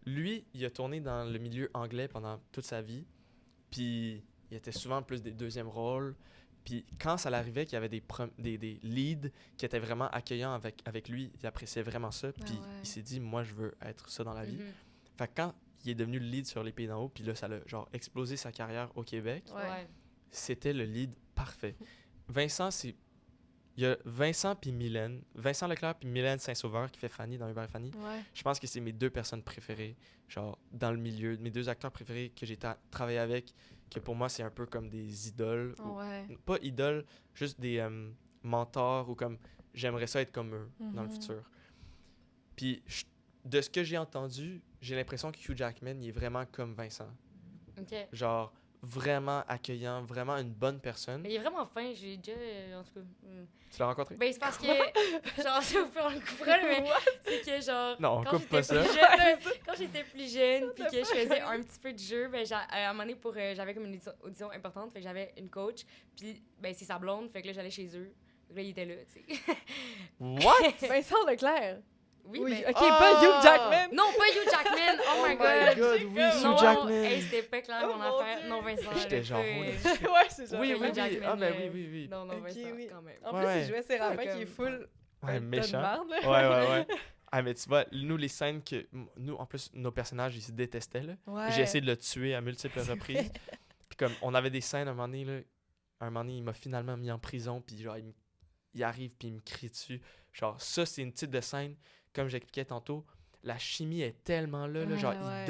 lui, il a tourné dans le milieu anglais pendant toute sa vie, puis il était souvent plus des deuxièmes rôles. Puis quand ça l'arrivait qu'il y avait des leads qui étaient vraiment accueillants avec lui, il appréciait vraiment ça. Puis ouais. il s'est dit, moi, je veux être ça dans la vie. Mhm. Fait que quand il est devenu le lead sur Les Pays d'en haut, puis là, ça a genre explosé sa carrière au Québec, Ouais. c'était le lead parfait. Vincent, il y a Vincent puis Mylène, Vincent Leclerc puis Mylène Saint-Sauveur qui fait Fanny dans Hubert et Fanny. Ouais. Je pense que c'est mes deux personnes préférées, genre dans le milieu, mes deux acteurs préférés que j'ai travaillé avec, que pour moi c'est un peu comme des idoles, Ah ouais. pas idoles, juste des mentors ou comme j'aimerais ça être comme eux dans le Mhm. futur. Puis de ce que j'ai entendu, j'ai l'impression que Hugh Jackman il est vraiment comme Vincent, OK. genre vraiment accueillant, vraiment une bonne personne. Mais il est vraiment fin, j'ai déjà, en tout cas... Tu l'as rencontré? Ben, c'est parce que, genre, ça vous fait on le coupera, là, mais c'est que, genre, Non, on quand coupe pas j'étais ça. plus jeune, quand j'étais plus jeune, puis que je faisais un petit peu de jeu, ben, à un moment donné, j'avais comme une audition importante, fait que j'avais une coach, puis, ben, c'est sa blonde, fait que là, j'allais chez eux. Fait que là, il était là, tu sais. What? Vincent Leclerc. Oui, Oui, mais... ok, Ah! pas Hugh Jackman! Non, pas Hugh Jackman! Oh my Oh god! my god, oui, Non, Hugh Jackman. hey, c'était pas clair Oh mon mon affaire. Dieu. Non, Vincent. J'étais genre, Ouais, c'est ça. Oui, Hugh oui, oui. Jackman, Ah, ben oui, oui, oui. Non, non, Ok, Vincent, oui. quand même. En Ouais, plus, ouais. il jouait Séraphin qui est Comme- full Ouais, un tas de méchant. marde, là. Ouais, ouais, ouais. Ah, mais tu vois, nous, les scènes que. Nous, en plus, nos personnages, ils se détestaient, là. Ouais. J'ai essayé de le tuer à multiples reprises. Puis comme, on avait des scènes, un moment donné, il m'a finalement mis en prison, puis genre, il arrive, puis il me crie dessus. Genre, ça, c'est une type de scène, comme j'expliquais tantôt, la chimie est tellement là, genre, Ouais.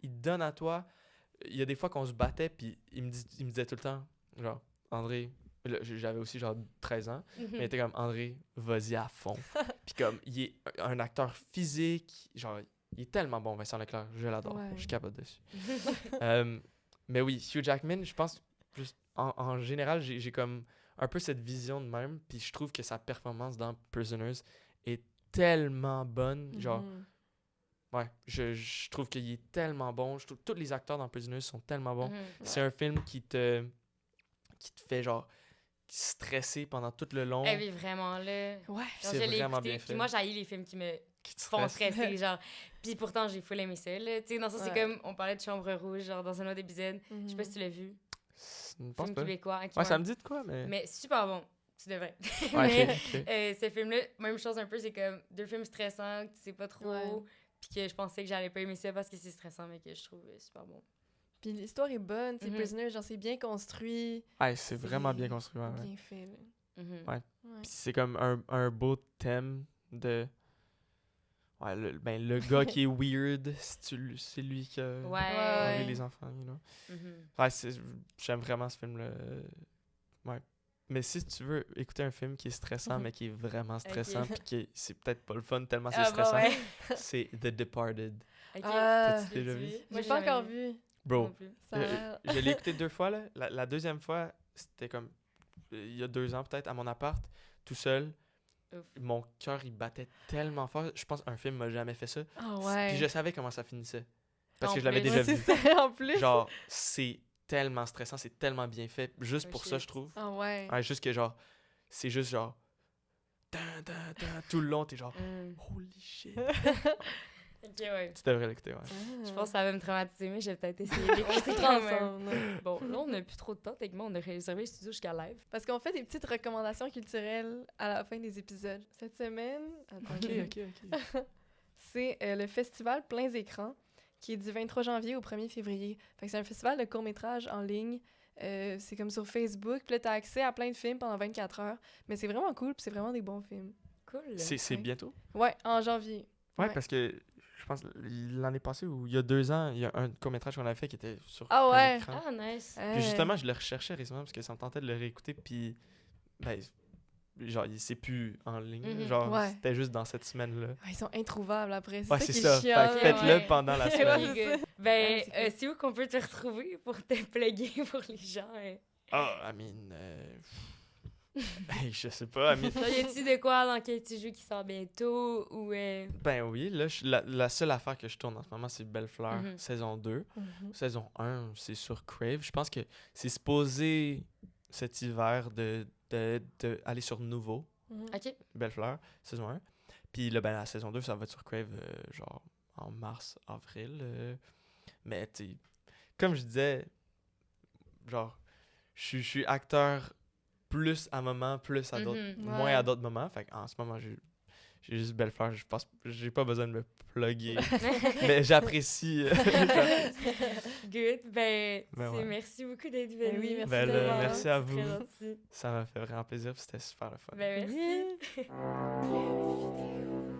il donne à toi. Il y a des fois qu'on se battait, puis il me disait tout le temps, genre, André, là, j'avais aussi genre 13 ans, mais il était comme, André, vas-y à fond. Puis comme, il est un acteur physique, genre, il est tellement bon, Vincent Leclerc, je l'adore, Ouais. je capote dessus. Mais oui, Hugh Jackman, je pense, juste en général, j'ai comme un peu cette vision de même, puis je trouve que sa performance dans Prisoners est tellement bonne, genre, Mhm. ouais, je trouve qu'il est tellement bon, je trouve que tous les acteurs dans Prisoners sont tellement bons. Mhm. C'est un film qui te fait genre stresser pendant tout le long, Eh oui, vraiment, là. Ouais. Genre, c'est je l'ai vraiment écouté, bien puis fait. moi, j'haïs les films qui me qui te font stresse. stresser, genre. Puis pourtant, j'ai full aimé ça, là. Tu sais, dans ça, c'est Ouais. comme, on parlait de Chambre Rouge, genre, dans un autre épisode. Je sais pas si tu l'as vu. Je pense Film pas. québécois. ok, Ouais, ouais. ça me dit de quoi, mais... Mais super bon. Tu devrais. Ouais, Mais ok, ok. ce film-là, même chose un peu, c'est comme deux films stressants, que tu sais pas trop. Ouais. Puis que je pensais que j'allais pas aimer ça parce que c'est stressant, mais que je trouve super bon. Puis l'histoire est bonne, c'est Mhm. Prisoner, genre c'est bien construit, Ouais, c'est vraiment bien construit. Ouais, ouais. bien fait. Là. Mhm. Ouais. Ouais. Puis c'est comme un beau thème de... Ouais, le gars qui est weird, c'est lui qui a Ouais. nourri les enfants, you know. Mhm. Ouais, j'aime vraiment ce film-là. Ouais. Mais si tu veux écouter un film qui est stressant, mais qui est vraiment stressant, puis c'est peut-être pas le fun tellement c'est Ah, stressant, bah ouais. c'est The Departed. Ok. Ah, T'as-tu déjà vu? j'ai j'ai pas jamais encore vu. vu. Bro, Non plus. Ça a l'air- je l'ai écouté 2 fois, là. La deuxième fois, c'était comme il y a 2 ans peut-être, à mon appart, tout seul. Ouf. Mon cœur, il battait tellement fort. Je pense qu'un film m'a jamais fait ça. Ah ouais. Puis je savais comment ça finissait. Parce En que je l'avais plus. déjà Ouais, vu. c'est ça, en plus. Genre, c'est tellement stressant, c'est tellement bien fait. Juste Oh pour ça, shit. je trouve. Ah ouais. Ouais, juste que genre, c'est juste genre, tout le long, t'es genre, Mm. holy shit. Ok, ouais. Tu devrais l'écouter, ouais. Je pense que ça va me traumatiser, mais j'ai peut-être essayé On d'écouter s'écrit quand même. ensemble. là. Bon, là, on n'a plus trop de temps. Techniquement, on a réservé le studio jusqu'à live. Parce qu'on fait des petites recommandations culturelles à la fin des épisodes. Cette semaine, attends, ok. c'est le festival Pleins écrans qui est du 23 janvier au 1er février. Fait que c'est un festival de court-métrage en ligne. C'est comme sur Facebook. Puis là, t'as accès à plein de films pendant 24 heures. Mais c'est vraiment cool, puis c'est vraiment des bons films. Cool. C'est Ouais. bientôt? Ouais, en janvier. Ouais, Ouais. parce que je pense l'année passée ou il y a 2 ans, il y a un court-métrage qu'on a fait qui était sur Ah plein ouais? d'écrans. Ah, nice. Puis justement, je le recherchais récemment parce que ça me tentait de le réécouter, puis ben, genre, c'est plus en ligne. Mhm. Genre, Ouais. c'était juste dans cette semaine-là. Ils sont introuvables après. Ouais, c'est qui est ça. chiant. Fait que faites-le Ouais. pendant la Ouais, semaine. c'est ça. Ben, Ouais, c'est cool. c'est où qu'on peut te retrouver pour te plugger pour les gens? Ah, I mean... hey, je sais pas, I mean... Genre, y a-tu de quoi dans quel petit jeu qui sort bientôt ou... Ben oui, là, la seule affaire que je tourne en ce moment, c'est Belle Fleur, Mhm. saison 2. Mhm. Saison 1, c'est sur Crave. Je pense que c'est supposé cet hiver de aller sur Nouveau, Mhm. Ok. Belle Fleur, saison 1. Puis là, ben, la saison 2, ça va être sur Crave, genre en mars, avril. Mais tu sais, comme je disais, genre, je suis acteur plus à un moment, plus à d'autres, Mhm. moins Ouais. à d'autres moments. Fait en ce moment, j'ai juste Belle Fleur. Je pense, j'ai pas besoin de me plugger. Mais j'apprécie. Good. Ben, ouais. merci beaucoup d'être venu. oui, merci Ben, tellement. merci à C'est vous. très gentil. Ça m'a fait vraiment plaisir, puis c'était super le fun. Ben, merci. Oui.